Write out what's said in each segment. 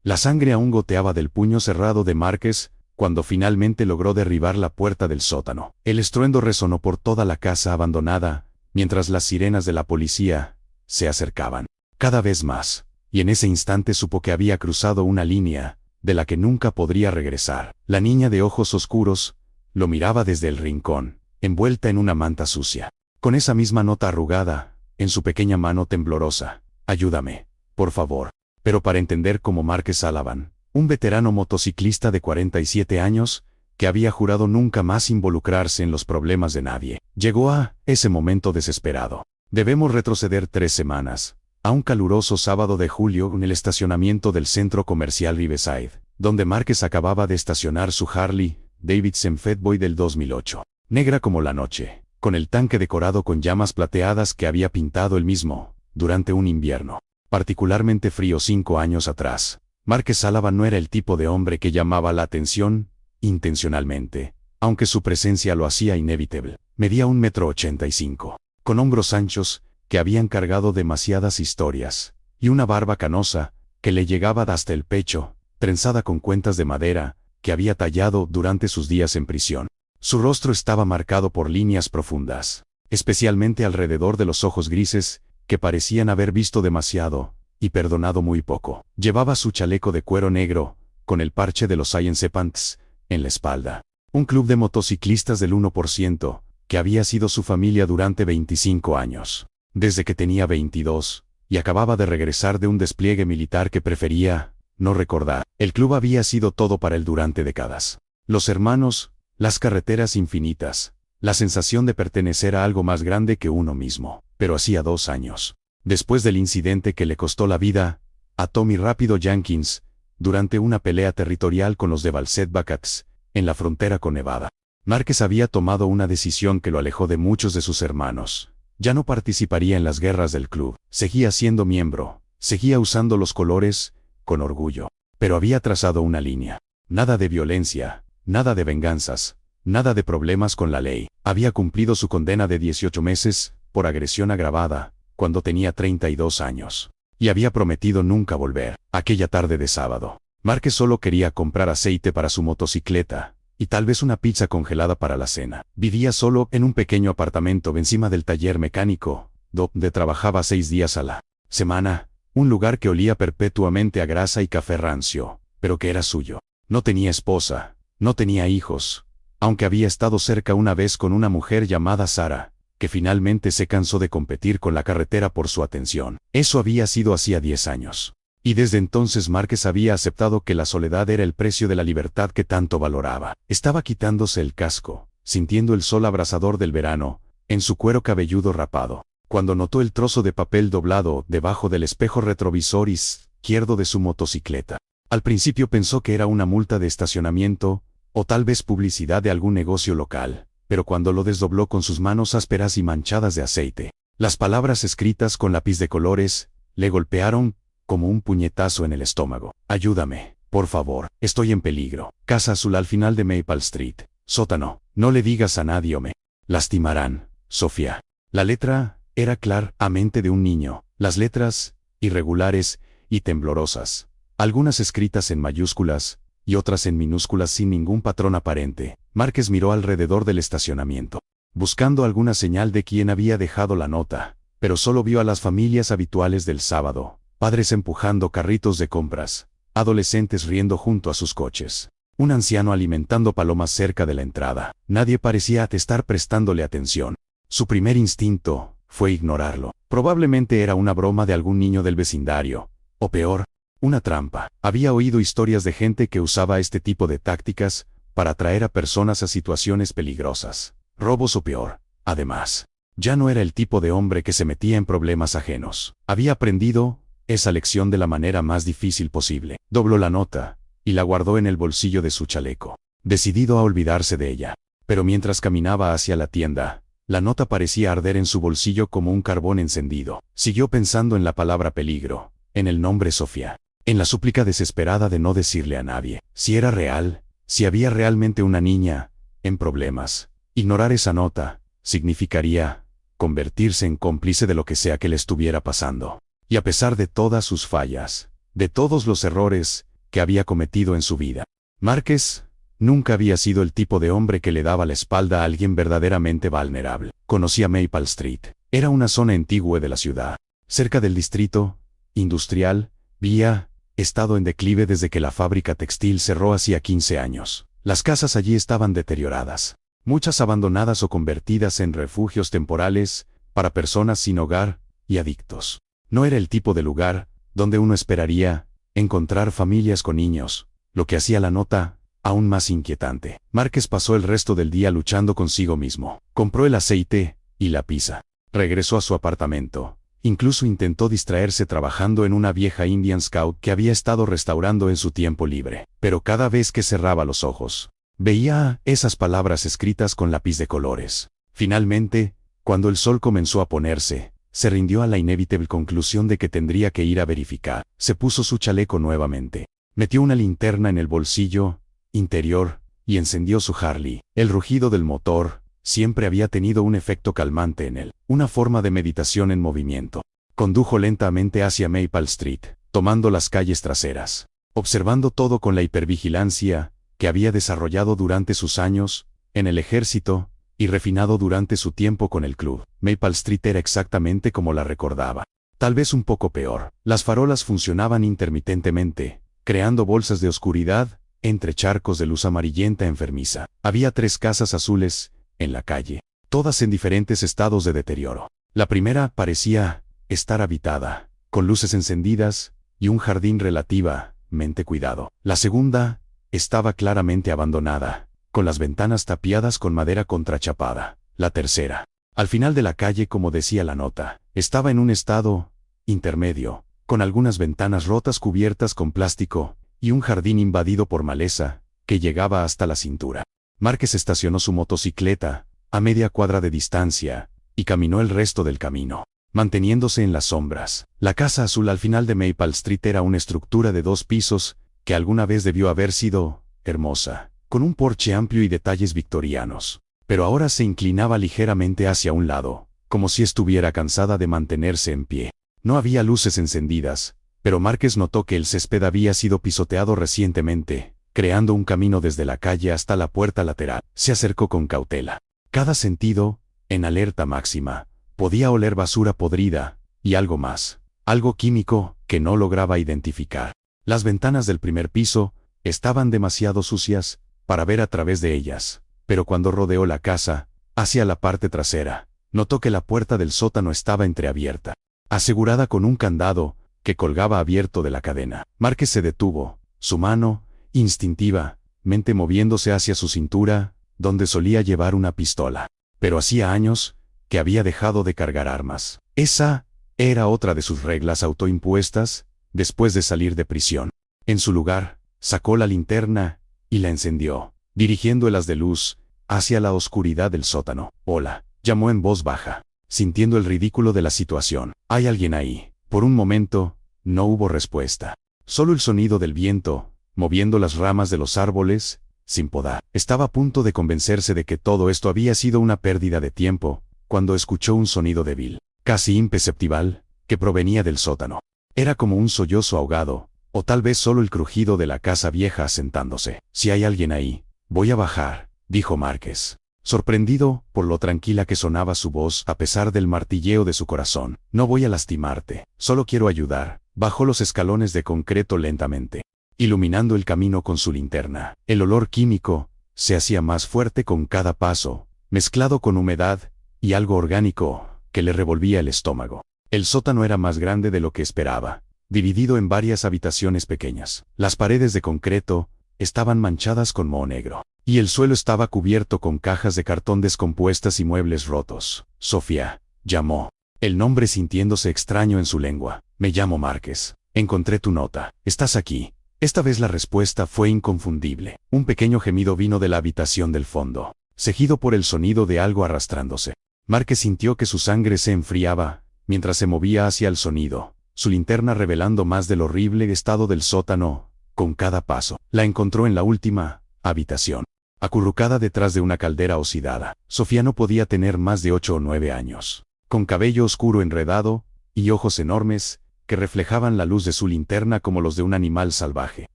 La sangre aún goteaba del puño cerrado de Márquez, cuando finalmente logró derribar la puerta del sótano. El estruendo resonó por toda la casa abandonada, mientras las sirenas de la policía se acercaban cada vez más, y en ese instante supo que había cruzado una línea de la que nunca podría regresar. La niña de ojos oscuros lo miraba desde el rincón, envuelta en una manta sucia, con esa misma nota arrugada en su pequeña mano temblorosa. Ayúdame, por favor. Pero para entender cómo Márquez Sullivan, un veterano motociclista de 47 años, que había jurado nunca más involucrarse en los problemas de nadie, llegó a ese momento desesperado. Debemos retroceder 3 semanas, a un caluroso sábado de julio en el estacionamiento del centro comercial Riverside, donde Márquez acababa de estacionar su Harley Davidson Fatboy del 2008, negra como la noche, con el tanque decorado con llamas plateadas que había pintado él mismo, durante un invierno particularmente frío 5 años atrás. Márquez Sullivan no era el tipo de hombre que llamaba la atención intencionalmente, aunque su presencia lo hacía inevitable. Medía 1,85 m, con hombros anchos, que habían cargado demasiadas historias, y una barba canosa, que le llegaba hasta el pecho, trenzada con cuentas de madera, que había tallado durante sus días en prisión. Su rostro estaba marcado por líneas profundas, especialmente alrededor de los ojos grises, que parecían haber visto demasiado, y perdonado muy poco. Llevaba su chaleco de cuero negro, con el parche de los Science Pants en la espalda. Un club de motociclistas del 1%, que había sido su familia durante 25 años. Desde que tenía 22, y acababa de regresar de un despliegue militar que prefería no recordar. El club había sido todo para él durante décadas. Los hermanos, las carreteras infinitas, la sensación de pertenecer a algo más grande que uno mismo. Pero hacía 2 años, después del incidente que le costó la vida a Tommy Rápido Jenkins, durante una pelea territorial con los de Valset Bacats, en la frontera con Nevada, Márquez había tomado una decisión que lo alejó de muchos de sus hermanos. Ya no participaría en las guerras del club, seguía siendo miembro, seguía usando los colores, con orgullo, pero había trazado una línea. Nada de violencia, nada de venganzas, nada de problemas con la ley. Había cumplido su condena de 18 meses, por agresión agravada, cuando tenía 32 años. Y había prometido nunca volver. Aquella tarde de sábado, Márquez solo quería comprar aceite para su motocicleta, y tal vez una pizza congelada para la cena. Vivía solo en un pequeño apartamento encima del taller mecánico, donde trabajaba 6 días a la semana, un lugar que olía perpetuamente a grasa y café rancio, pero que era suyo. No tenía esposa, no tenía hijos, aunque había estado cerca una vez con una mujer llamada Sara, que finalmente se cansó de competir con la carretera por su atención. Eso había sido hacía 10 años. Y desde entonces Márquez había aceptado que la soledad era el precio de la libertad que tanto valoraba. Estaba quitándose el casco, sintiendo el sol abrasador del verano, en su cuero cabelludo rapado, cuando notó el trozo de papel doblado debajo del espejo retrovisor izquierdo de su motocicleta. Al principio pensó que era una multa de estacionamiento, o tal vez publicidad de algún negocio local. Pero cuando lo desdobló con sus manos ásperas y manchadas de aceite, las palabras escritas con lápiz de colores, le golpearon como un puñetazo en el estómago. Ayúdame, por favor, estoy en peligro. Casa azul al final de Maple Street. Sótano, no le digas a nadie o me lastimarán, Sofía. La letra era claramente de un niño, las letras, irregulares y temblorosas, algunas escritas en mayúsculas, y otras en minúsculas sin ningún patrón aparente. Márquez miró alrededor del estacionamiento, buscando alguna señal de quién había dejado la nota, pero solo vio a las familias habituales del sábado, padres empujando carritos de compras, adolescentes riendo junto a sus coches, un anciano alimentando palomas cerca de la entrada. Nadie parecía estar prestándole atención. Su primer instinto fue ignorarlo. Probablemente era una broma de algún niño del vecindario, o peor, una trampa. Había oído historias de gente que usaba este tipo de tácticas para atraer a personas a situaciones peligrosas, robos o peor. Además, ya no era el tipo de hombre que se metía en problemas ajenos. Había aprendido esa lección de la manera más difícil posible. Dobló la nota y la guardó en el bolsillo de su chaleco, decidido a olvidarse de ella. Pero mientras caminaba hacia la tienda, la nota parecía arder en su bolsillo como un carbón encendido. Siguió pensando en la palabra peligro, en el nombre Sofía, en la súplica desesperada de no decirle a nadie. Si era real, si había realmente una niña en problemas, ignorar esa nota significaría convertirse en cómplice de lo que sea que le estuviera pasando. Y a pesar de todas sus fallas, de todos los errores que había cometido en su vida. Márquez nunca había sido el tipo de hombre que le daba la espalda a alguien verdaderamente vulnerable. Conocía Maple Street. Era una zona antigua de la ciudad. Cerca del distrito industrial, había estado en declive desde que la fábrica textil cerró hacía 15 años. Las casas allí estaban deterioradas, muchas abandonadas o convertidas en refugios temporales para personas sin hogar y adictos. No era el tipo de lugar donde uno esperaría encontrar familias con niños, lo que hacía la nota aún más inquietante. Márquez pasó el resto del día luchando consigo mismo. Compró el aceite y la pizza. Regresó a su apartamento. Incluso intentó distraerse trabajando en una vieja Indian Scout que había estado restaurando en su tiempo libre. Pero cada vez que cerraba los ojos, veía esas palabras escritas con lápiz de colores. Finalmente, cuando el sol comenzó a ponerse, se rindió a la inevitable conclusión de que tendría que ir a verificar. Se puso su chaleco nuevamente. Metió una linterna en el bolsillo interior y encendió su Harley. El rugido del motor siempre había tenido un efecto calmante en él, una forma de meditación en movimiento. Condujo lentamente hacia Maple Street, tomando las calles traseras, observando todo con la hipervigilancia que había desarrollado durante sus años en el ejército y refinado durante su tiempo con el club. Maple Street era exactamente como la recordaba, tal vez un poco peor. Las farolas funcionaban intermitentemente, creando bolsas de oscuridad entre charcos de luz amarillenta enfermiza. Había 3 casas azules en la calle, todas en diferentes estados de deterioro. La primera parecía estar habitada, con luces encendidas y un jardín relativamente cuidado. La segunda estaba claramente abandonada, con las ventanas tapiadas con madera contrachapada. La tercera, al final de la calle, como decía la nota, estaba en un estado intermedio, con algunas ventanas rotas cubiertas con plástico y un jardín invadido por maleza que llegaba hasta la cintura. Márquez estacionó su motocicleta a media cuadra de distancia y caminó el resto del camino, manteniéndose en las sombras. La casa azul al final de Maple Street era una estructura de 2 pisos que alguna vez debió haber sido hermosa, con un porche amplio y detalles victorianos, pero ahora se inclinaba ligeramente hacia un lado, como si estuviera cansada de mantenerse en pie. No había luces encendidas, pero Márquez notó que el césped había sido pisoteado recientemente, creando un camino desde la calle hasta la puerta lateral. Se acercó con cautela. Cada sentido, en alerta máxima, podía oler basura podrida, y algo más, algo químico, que no lograba identificar. Las ventanas del primer piso estaban demasiado sucias para ver a través de ellas, pero cuando rodeó la casa, hacia la parte trasera, notó que la puerta del sótano estaba entreabierta, asegurada con un candado que colgaba abierto de la cadena. Márquez se detuvo, su mano instintivamente moviéndose hacia su cintura, donde solía llevar una pistola. Pero hacía años que había dejado de cargar armas. Esa era otra de sus reglas autoimpuestas después de salir de prisión. En su lugar, sacó la linterna y la encendió, dirigiendo el haz de luz hacia la oscuridad del sótano. «Hola», llamó en voz baja, sintiendo el ridículo de la situación. «¿Hay alguien ahí?» Por un momento, no hubo respuesta. Solo el sonido del viento moviendo las ramas de los árboles, sin podar. Estaba a punto de convencerse de que todo esto había sido una pérdida de tiempo, cuando escuchó un sonido débil, casi imperceptible, que provenía del sótano. Era como un sollozo ahogado, o tal vez solo el crujido de la casa vieja asentándose. «Si hay alguien ahí, voy a bajar», dijo Márquez, sorprendido por lo tranquila que sonaba su voz a pesar del martilleo de su corazón. «No voy a lastimarte, solo quiero ayudar». Bajó los escalones de concreto lentamente, iluminando el camino con su linterna. El olor químico se hacía más fuerte con cada paso, mezclado con humedad y algo orgánico que le revolvía el estómago. El sótano era más grande de lo que esperaba, dividido en varias habitaciones pequeñas. Las paredes de concreto estaban manchadas con moho negro, y el suelo estaba cubierto con cajas de cartón descompuestas y muebles rotos. «Sofía», llamó, el nombre sintiéndose extraño en su lengua. «Me llamo Márquez. Encontré tu nota. ¿Estás aquí?» Esta vez la respuesta fue inconfundible. Un pequeño gemido vino de la habitación del fondo, seguido por el sonido de algo arrastrándose. Márquez sintió que su sangre se enfriaba mientras se movía hacia el sonido, su linterna revelando más del horrible estado del sótano con cada paso. La encontró en la última habitación, acurrucada detrás de una caldera oxidada. Sofía no podía tener más de 8 o 9 años, con cabello oscuro enredado y ojos enormes que reflejaban la luz de su linterna como los de un animal salvaje.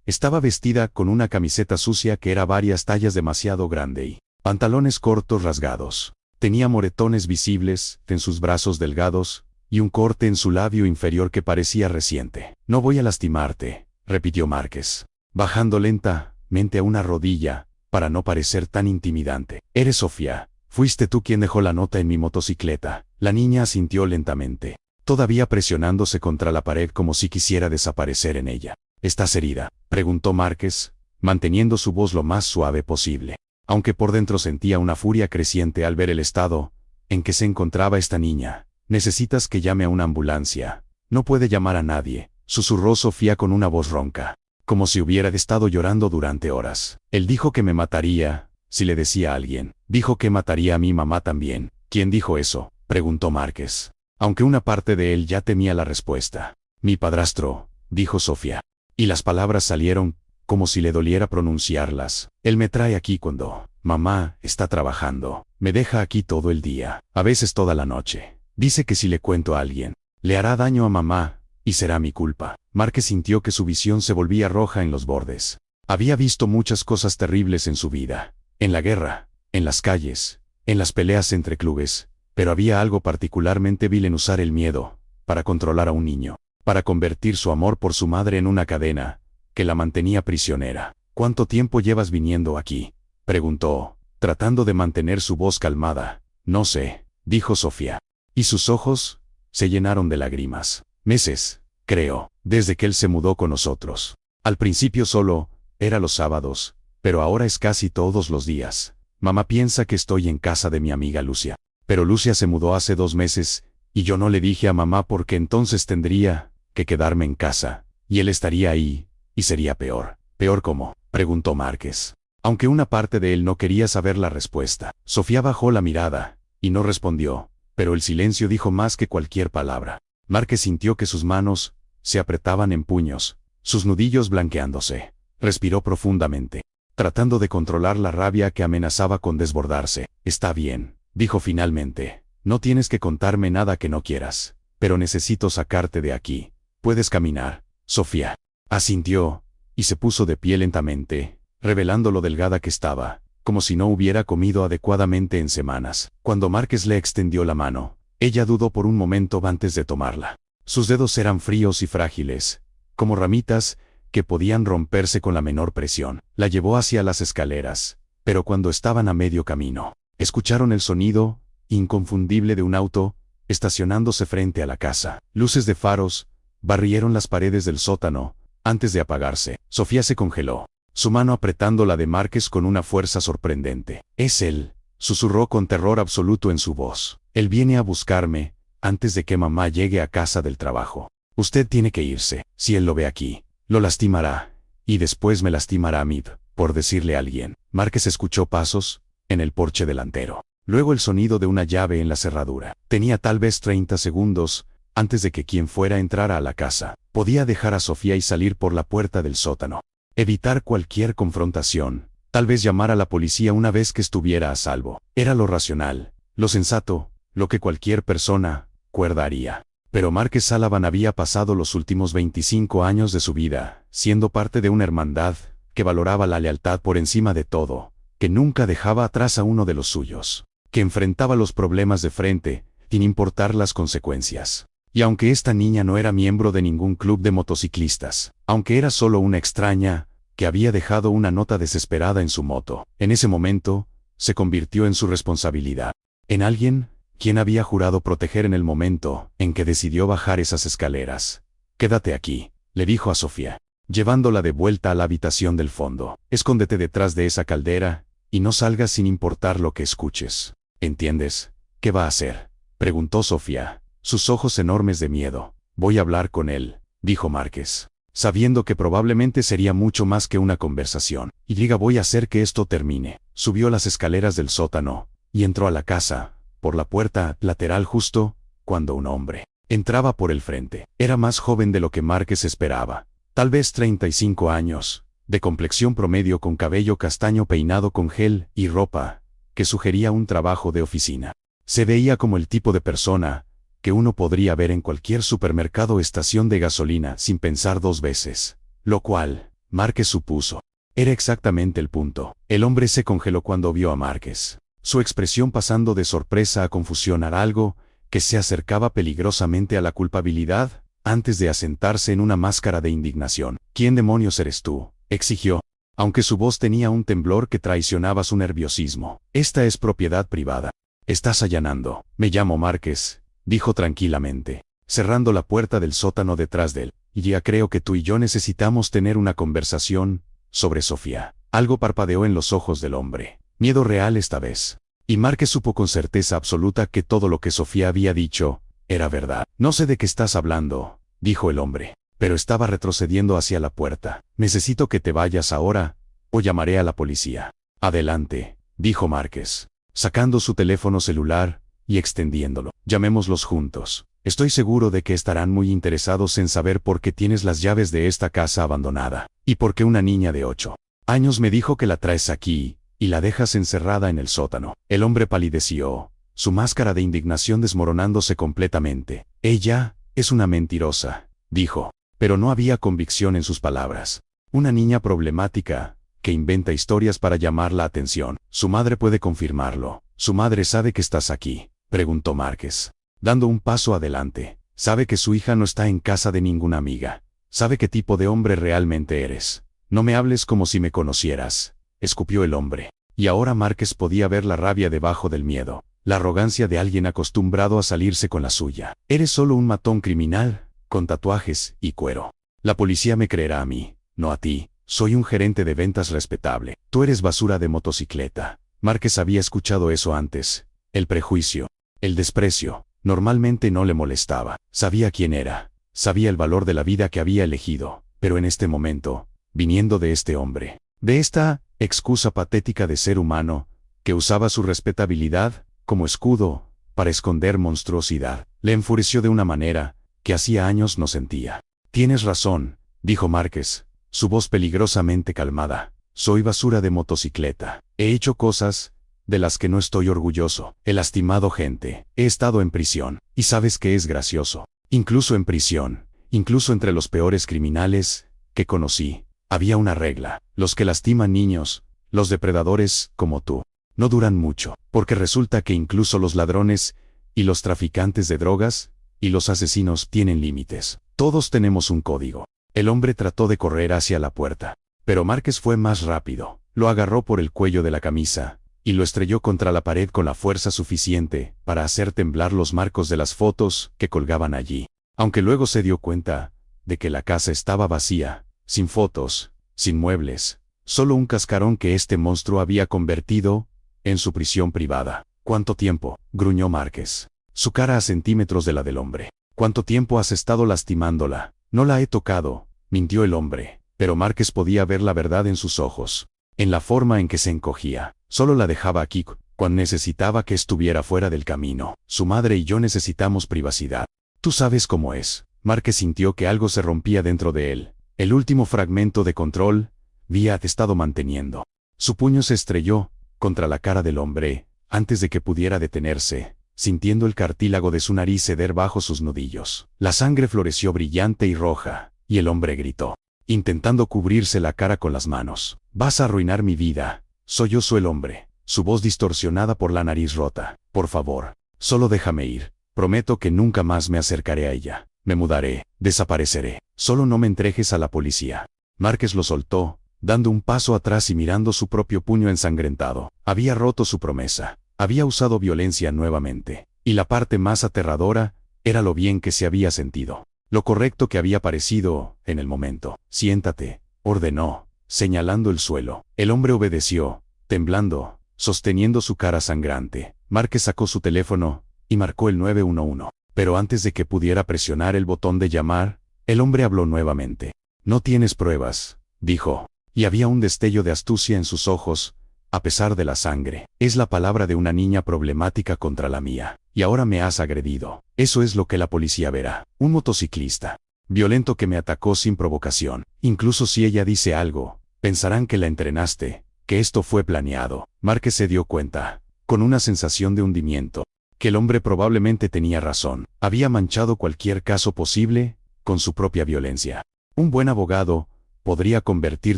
Estaba vestida con una camiseta sucia que era varias tallas demasiado grande y pantalones cortos rasgados. Tenía moretones visibles en sus brazos delgados y un corte en su labio inferior que parecía reciente. «No voy a lastimarte», repitió Márquez, bajando lentamente a una rodilla, para no parecer tan intimidante. «Eres Sofía. Fuiste tú quien dejó la nota en mi motocicleta». La niña asintió lentamente, todavía presionándose contra la pared como si quisiera desaparecer en ella. «¿Estás herida?», preguntó Márquez, manteniendo su voz lo más suave posible, aunque por dentro sentía una furia creciente al ver el estado en que se encontraba esta niña. «Necesitas que llame a una ambulancia». «No puede llamar a nadie», susurró Sofía con una voz ronca, como si hubiera estado llorando durante horas. «Él dijo que me mataría si le decía a alguien. Dijo que mataría a mi mamá también». «¿Quién dijo eso?», preguntó Márquez, aunque una parte de él ya temía la respuesta. «Mi padrastro», dijo Sofía, y las palabras salieron como si le doliera pronunciarlas. «Él me trae aquí cuando mamá está trabajando. Me deja aquí todo el día, a veces toda la noche. Dice que si le cuento a alguien, le hará daño a mamá, y será mi culpa». Márquez sintió que su visión se volvía roja en los bordes. Había visto muchas cosas terribles en su vida, en la guerra, en las calles, en las peleas entre clubes, pero había algo particularmente vil en usar el miedo para controlar a un niño, para convertir su amor por su madre en una cadena que la mantenía prisionera. «¿Cuánto tiempo llevas viniendo aquí?», preguntó, tratando de mantener su voz calmada. «No sé», dijo Sofía, y sus ojos se llenaron de lágrimas. «Meses, creo, desde que él se mudó con nosotros. Al principio solo era los sábados, pero ahora es casi todos los días. Mamá piensa que estoy en casa de mi amiga Lucia. Pero Lucia se mudó hace 2 meses, y yo no le dije a mamá porque entonces tendría que quedarme en casa, y él estaría ahí, y sería peor». «¿Peor cómo?», preguntó Márquez, aunque una parte de él no quería saber la respuesta. Sofía bajó la mirada, y no respondió, pero el silencio dijo más que cualquier palabra. Márquez sintió que sus manos se apretaban en puños, sus nudillos blanqueándose. Respiró profundamente, tratando de controlar la rabia que amenazaba con desbordarse. «Está bien», dijo finalmente. «No tienes que contarme nada que no quieras, pero necesito sacarte de aquí. ¿Puedes caminar?». Sofía asintió, y se puso de pie lentamente, revelando lo delgada que estaba, como si no hubiera comido adecuadamente en semanas. Cuando Márquez le extendió la mano, ella dudó por un momento antes de tomarla. Sus dedos eran fríos y frágiles, como ramitas que podían romperse con la menor presión. La llevó hacia las escaleras, pero cuando estaban a medio camino, escucharon el sonido inconfundible de un auto estacionándose frente a la casa. Luces de faros barrieron las paredes del sótano antes de apagarse. Sofía se congeló, su mano apretando la de Márquez con una fuerza sorprendente. «Es él», susurró con terror absoluto en su voz. «Él viene a buscarme antes de que mamá llegue a casa del trabajo. Usted tiene que irse. Si él lo ve aquí, lo lastimará, y después me lastimará a mí, por decirle a alguien». Márquez escuchó pasos en el porche delantero, luego el sonido de una llave en la cerradura. Tenía tal vez 30 segundos antes de que quien fuera entrara a la casa. Podía dejar a Sofía y salir por la puerta del sótano, evitar cualquier confrontación, tal vez llamar a la policía una vez que estuviera a salvo. Era lo racional, lo sensato, lo que cualquier persona cuerda haría. Pero Márquez Salavan había pasado los últimos 25 años de su vida siendo parte de una hermandad que valoraba la lealtad por encima de todo, que nunca dejaba atrás a uno de los suyos, que enfrentaba los problemas de frente, sin importar las consecuencias. Y aunque esta niña no era miembro de ningún club de motociclistas, aunque era solo una extraña que había dejado una nota desesperada en su moto, en ese momento se convirtió en su responsabilidad, en alguien quien había jurado proteger en el momento en que decidió bajar esas escaleras. «Quédate aquí», le dijo a Sofía, llevándola de vuelta a la habitación del fondo. «Escóndete detrás de esa caldera y no salgas sin importar lo que escuches. ¿Entiendes?». «¿Qué va a hacer?», preguntó Sofía, sus ojos enormes de miedo. «Voy a hablar con él», dijo Márquez, sabiendo que probablemente sería mucho más que una conversación. «Y diga, voy a hacer que esto termine». Subió las escaleras del sótano y entró a la casa por la puerta lateral justo cuando un hombre entraba por el frente. Era más joven de lo que Márquez esperaba, tal vez 35 años, de complexión promedio, con cabello castaño peinado con gel y ropa que sugería un trabajo de oficina. Se veía como el tipo de persona que uno podría ver en cualquier supermercado o estación de gasolina sin pensar dos veces. Lo cual, Márquez supuso, era exactamente el punto. El hombre se congeló cuando vio a Márquez. Su expresión pasando de sorpresa a confusión era algo que se acercaba peligrosamente a la culpabilidad, antes de asentarse en una máscara de indignación. ¿Quién demonios eres tú?, exigió, aunque su voz tenía un temblor que traicionaba su nerviosismo. Esta es propiedad privada. Estás allanando. Me llamo Márquez, dijo tranquilamente, cerrando la puerta del sótano detrás de él. Y ya creo que tú y yo necesitamos tener una conversación sobre Sofía. Algo parpadeó en los ojos del hombre. Miedo real esta vez. Y Márquez supo con certeza absoluta que todo lo que Sofía había dicho era verdad. No sé de qué estás hablando, dijo el hombre, pero estaba retrocediendo hacia la puerta. Necesito que te vayas ahora, o llamaré a la policía. Adelante, dijo Márquez, sacando su teléfono celular y extendiéndolo. Llamémoslos juntos. Estoy seguro de que estarán muy interesados en saber por qué tienes las llaves de esta casa abandonada, y por qué una niña de 8 años me dijo que la traes aquí y la dejas encerrada en el sótano. El hombre palideció, su máscara de indignación desmoronándose completamente. Ella es una mentirosa, dijo, pero no había convicción en sus palabras. Una niña problemática, que inventa historias para llamar la atención. Su madre puede confirmarlo. ¿Su madre sabe que estás aquí?, preguntó Márquez, dando un paso adelante. Sabe que su hija no está en casa de ninguna amiga. Sabe qué tipo de hombre realmente eres. No me hables como si me conocieras, escupió el hombre. Y ahora Márquez podía ver la rabia debajo del miedo, la arrogancia de alguien acostumbrado a salirse con la suya. Eres solo un matón criminal, con tatuajes y cuero. La policía me creerá a mí, no a ti. Soy un gerente de ventas respetable. Tú eres basura de motocicleta. Márquez había escuchado eso antes. El prejuicio, el desprecio, normalmente no le molestaba. Sabía quién era. Sabía el valor de la vida que había elegido. Pero en este momento, viniendo de este hombre, de esta excusa patética de ser humano, que usaba su respetabilidad como escudo para esconder monstruosidad, le enfureció de una manera que hacía años no sentía. Tienes razón, dijo Márquez, su voz peligrosamente calmada. Soy basura de motocicleta. He hecho cosas de las que no estoy orgulloso. He lastimado gente. He estado en prisión. Y sabes qué es gracioso. Incluso en prisión, incluso entre los peores criminales que conocí, había una regla. Los que lastiman niños, los depredadores como tú, no duran mucho, porque resulta que incluso los ladrones y los traficantes de drogas y los asesinos tienen límites. Todos tenemos un código. El hombre trató de correr hacia la puerta, pero Márquez fue más rápido. Lo agarró por el cuello de la camisa y lo estrelló contra la pared con la fuerza suficiente para hacer temblar los marcos de las fotos que colgaban allí. Aunque luego se dio cuenta de que la casa estaba vacía, sin fotos, sin muebles, solo un cascarón que este monstruo había convertido en su prisión privada. ¿Cuánto tiempo?, gruñó Márquez, su cara a centímetros de la del hombre. ¿Cuánto tiempo has estado lastimándola? No la he tocado, mintió el hombre, pero Márquez podía ver la verdad en sus ojos, en la forma en que se encogía. Solo la dejaba aquí cuando necesitaba que estuviera fuera del camino. Su madre y yo necesitamos privacidad. Tú sabes cómo es. Márquez sintió que algo se rompía dentro de él. El último fragmento de control había estado manteniendo. Su puño se estrelló contra la cara del hombre antes de que pudiera detenerse, sintiendo el cartílago de su nariz ceder bajo sus nudillos. La sangre floreció brillante y roja, y el hombre gritó, intentando cubrirse la cara con las manos. Vas a arruinar mi vida. Sollozó el hombre, su voz distorsionada por la nariz rota. Por favor, solo déjame ir. Prometo que nunca más me acercaré a ella. Me mudaré, desapareceré. Solo no me entregues a la policía. Márquez lo soltó, dando un paso atrás y mirando su propio puño ensangrentado. Había roto su promesa. Había usado violencia nuevamente. Y la parte más aterradora era lo bien que se había sentido. Lo correcto que había parecido en el momento. Siéntate, ordenó, señalando el suelo. El hombre obedeció, temblando, sosteniendo su cara sangrante. Márquez sacó su teléfono y marcó el 911. Pero antes de que pudiera presionar el botón de llamar, el hombre habló nuevamente. No tienes pruebas, dijo, y había un destello de astucia en sus ojos, a pesar de la sangre. Es la palabra de una niña problemática contra la mía, y ahora me has agredido. Eso es lo que la policía verá. Un motociclista violento que me atacó sin provocación. Incluso si ella dice algo, pensarán que la entrenaste, que esto fue planeado. Márquez se dio cuenta, con una sensación de hundimiento, que el hombre probablemente tenía razón. Había manchado cualquier caso posible con su propia violencia. Un buen abogado podría convertir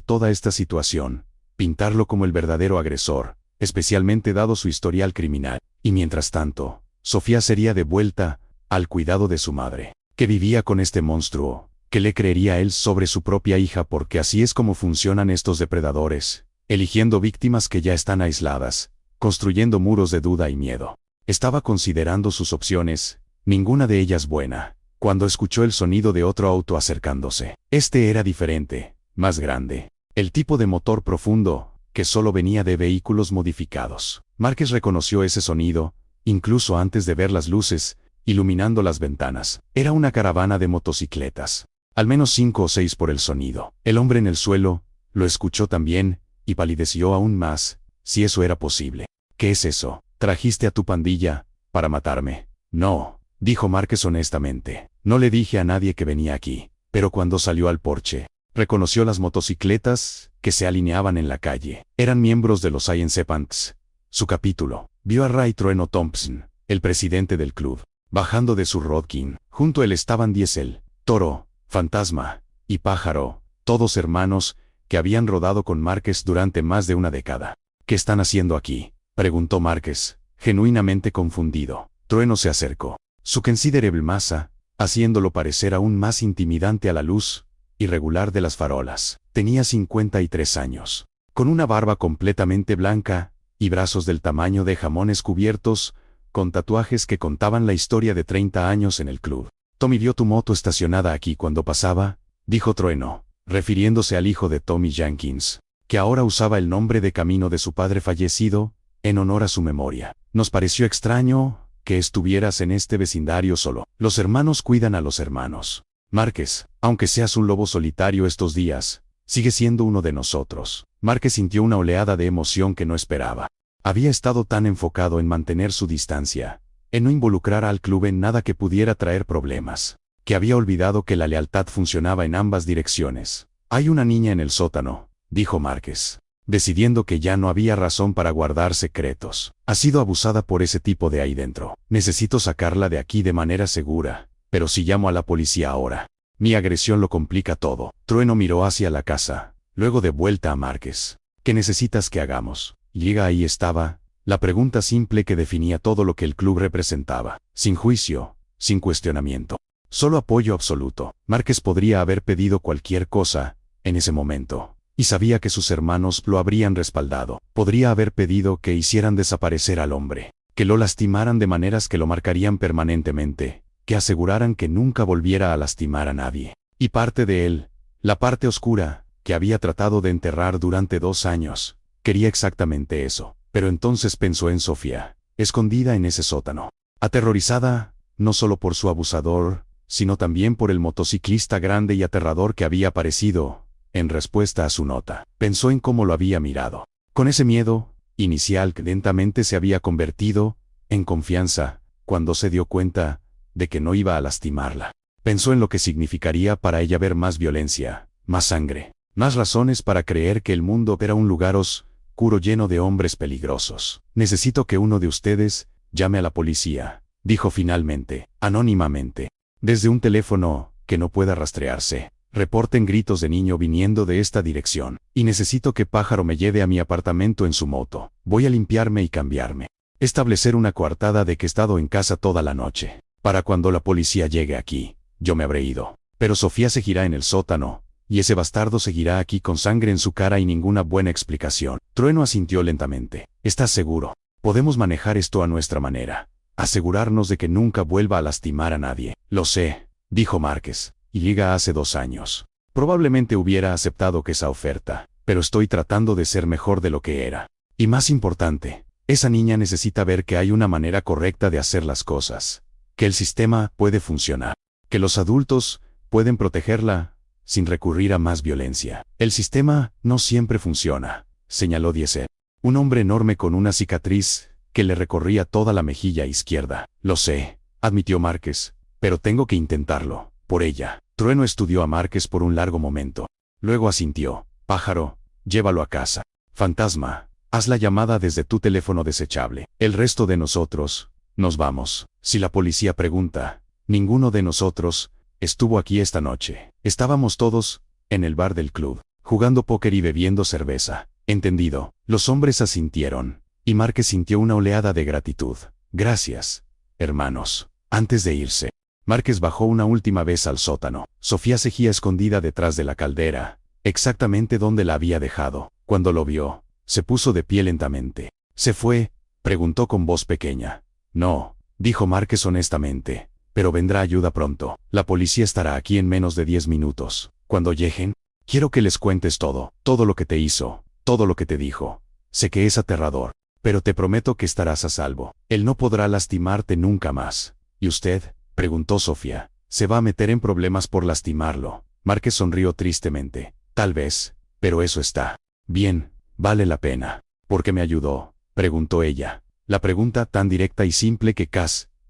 toda esta situación, pintarlo como el verdadero agresor, especialmente dado su historial criminal. Y mientras tanto, Sofía sería devuelta al cuidado de su madre, que vivía con este monstruo. ¿Qué le creería él sobre su propia hija? Porque así es como funcionan estos depredadores, eligiendo víctimas que ya están aisladas, construyendo muros de duda y miedo. Estaba considerando sus opciones, ninguna de ellas buena, cuando escuchó el sonido de otro auto acercándose. Este era diferente, más grande. El tipo de motor profundo, que solo venía de vehículos modificados. Márquez reconoció ese sonido, incluso antes de ver las luces, iluminando las ventanas. Era una caravana de motocicletas. Al menos 5 o 6 por el sonido. El hombre en el suelo lo escuchó también, y palideció aún más, si eso era posible. ¿Qué es eso? ¿Trajiste a tu pandilla para matarme? No, dijo Márquez honestamente. No le dije a nadie que venía aquí. Pero cuando salió al porche, reconoció las motocicletas que se alineaban en la calle. Eran miembros de los Science Punks. Su capítulo. Vio a Ray Trueno Thompson, el presidente del club, bajando de su Rodkin. Junto a él estaban Diesel, Toro, Fantasma y Pájaro, todos hermanos que habían rodado con Márquez durante más de una década. ¿Qué están haciendo aquí?, preguntó Márquez, genuinamente confundido. Trueno se acercó. Su considerable masa, haciéndolo parecer aún más intimidante a la luz irregular de las farolas. Tenía 53 años, con una barba completamente blanca y brazos del tamaño de jamones cubiertos, con tatuajes que contaban la historia de 30 años en el club. Tommy vio tu moto estacionada aquí cuando pasaba, dijo Trueno, refiriéndose al hijo de Tommy Jenkins, que ahora usaba el nombre de camino de su padre fallecido, en honor a su memoria. Nos pareció extraño que estuvieras en este vecindario solo. Los hermanos cuidan a los hermanos. Márquez, aunque seas un lobo solitario estos días, sigue siendo uno de nosotros. Márquez sintió una oleada de emoción que no esperaba. Había estado tan enfocado en mantener su distancia, en no involucrar al club en nada que pudiera traer problemas, que había olvidado que la lealtad funcionaba en ambas direcciones. Hay una niña en el sótano, dijo Márquez, decidiendo que ya no había razón para guardar secretos. Ha sido abusada por ese tipo de ahí dentro. Necesito sacarla de aquí de manera segura, pero si llamo a la policía ahora, mi agresión lo complica todo. Trueno miró hacia la casa, luego de vuelta a Márquez. ¿Qué necesitas que hagamos? Llega ahí estaba, la pregunta simple que definía todo lo que el club representaba. Sin juicio, sin cuestionamiento. Solo apoyo absoluto. Márquez podría haber pedido cualquier cosa, en ese momento, y sabía que sus hermanos lo habrían respaldado. Podría haber pedido que hicieran desaparecer al hombre, que lo lastimaran de maneras que lo marcarían permanentemente, que aseguraran que nunca volviera a lastimar a nadie. Y parte de él, la parte oscura, que había tratado de enterrar durante 2 años, quería exactamente eso. Pero entonces pensó en Sofía, escondida en ese sótano, aterrorizada, no solo por su abusador, sino también por el motociclista grande y aterrador que había aparecido, en respuesta a su nota. Pensó en cómo lo había mirado. Con ese miedo inicial que lentamente se había convertido en confianza, cuando se dio cuenta de que no iba a lastimarla. Pensó en lo que significaría para ella ver más violencia, más sangre, más razones para creer que el mundo era un lugar oscuro lleno de hombres peligrosos. Necesito que uno de ustedes llame a la policía, dijo finalmente, anónimamente, desde un teléfono que no pueda rastrearse. Reporten gritos de niño viniendo de esta dirección. Y necesito que Pájaro me lleve a mi apartamento en su moto. Voy a limpiarme y cambiarme. Establecer una coartada de que he estado en casa toda la noche. Para cuando la policía llegue aquí, yo me habré ido. Pero Sofía seguirá en el sótano, y ese bastardo seguirá aquí con sangre en su cara y ninguna buena explicación. Trueno asintió lentamente. ¿Estás seguro? Podemos manejar esto a nuestra manera. Asegurarnos de que nunca vuelva a lastimar a nadie. Lo sé, dijo Márquez. Y llega hace 2 años. Probablemente hubiera aceptado que esa oferta, pero estoy tratando de ser mejor de lo que era. Y más importante, esa niña necesita ver que hay una manera correcta de hacer las cosas, que el sistema puede funcionar, que los adultos pueden protegerla sin recurrir a más violencia. El sistema no siempre funciona, señaló Diesel, un hombre enorme con una cicatriz que le recorría toda la mejilla izquierda. Lo sé, admitió Márquez, pero tengo que intentarlo. Por ella. Trueno estudió a Márquez por un largo momento. Luego asintió. Pájaro, llévalo a casa. Fantasma, haz la llamada desde tu teléfono desechable. El resto de nosotros Nos vamos. Si la policía pregunta, ninguno de nosotros estuvo aquí esta noche. Estábamos todos en el bar del club, jugando póker y bebiendo cerveza. Entendido. Los hombres asintieron, y Márquez sintió una oleada de gratitud. Gracias, hermanos. Antes de irse, Márquez bajó una última vez al sótano. Sofía seguía escondida detrás de la caldera, exactamente donde la había dejado. Cuando lo vio, se puso de pie lentamente. ¿Se fue?, preguntó con voz pequeña. No, dijo Márquez honestamente, pero vendrá ayuda pronto. La policía estará aquí en menos de 10 minutos. Cuando lleguen, quiero que les cuentes todo lo que te hizo, todo lo que te dijo. Sé que es aterrador, pero te prometo que estarás a salvo. Él no podrá lastimarte nunca más. ¿Y usted?, preguntó Sofía. ¿Se va a meter en problemas por lastimarlo? Márquez sonrió tristemente. Tal vez, pero eso está bien, vale la pena. ¿Por qué me ayudó?, preguntó ella. La pregunta tan directa y simple que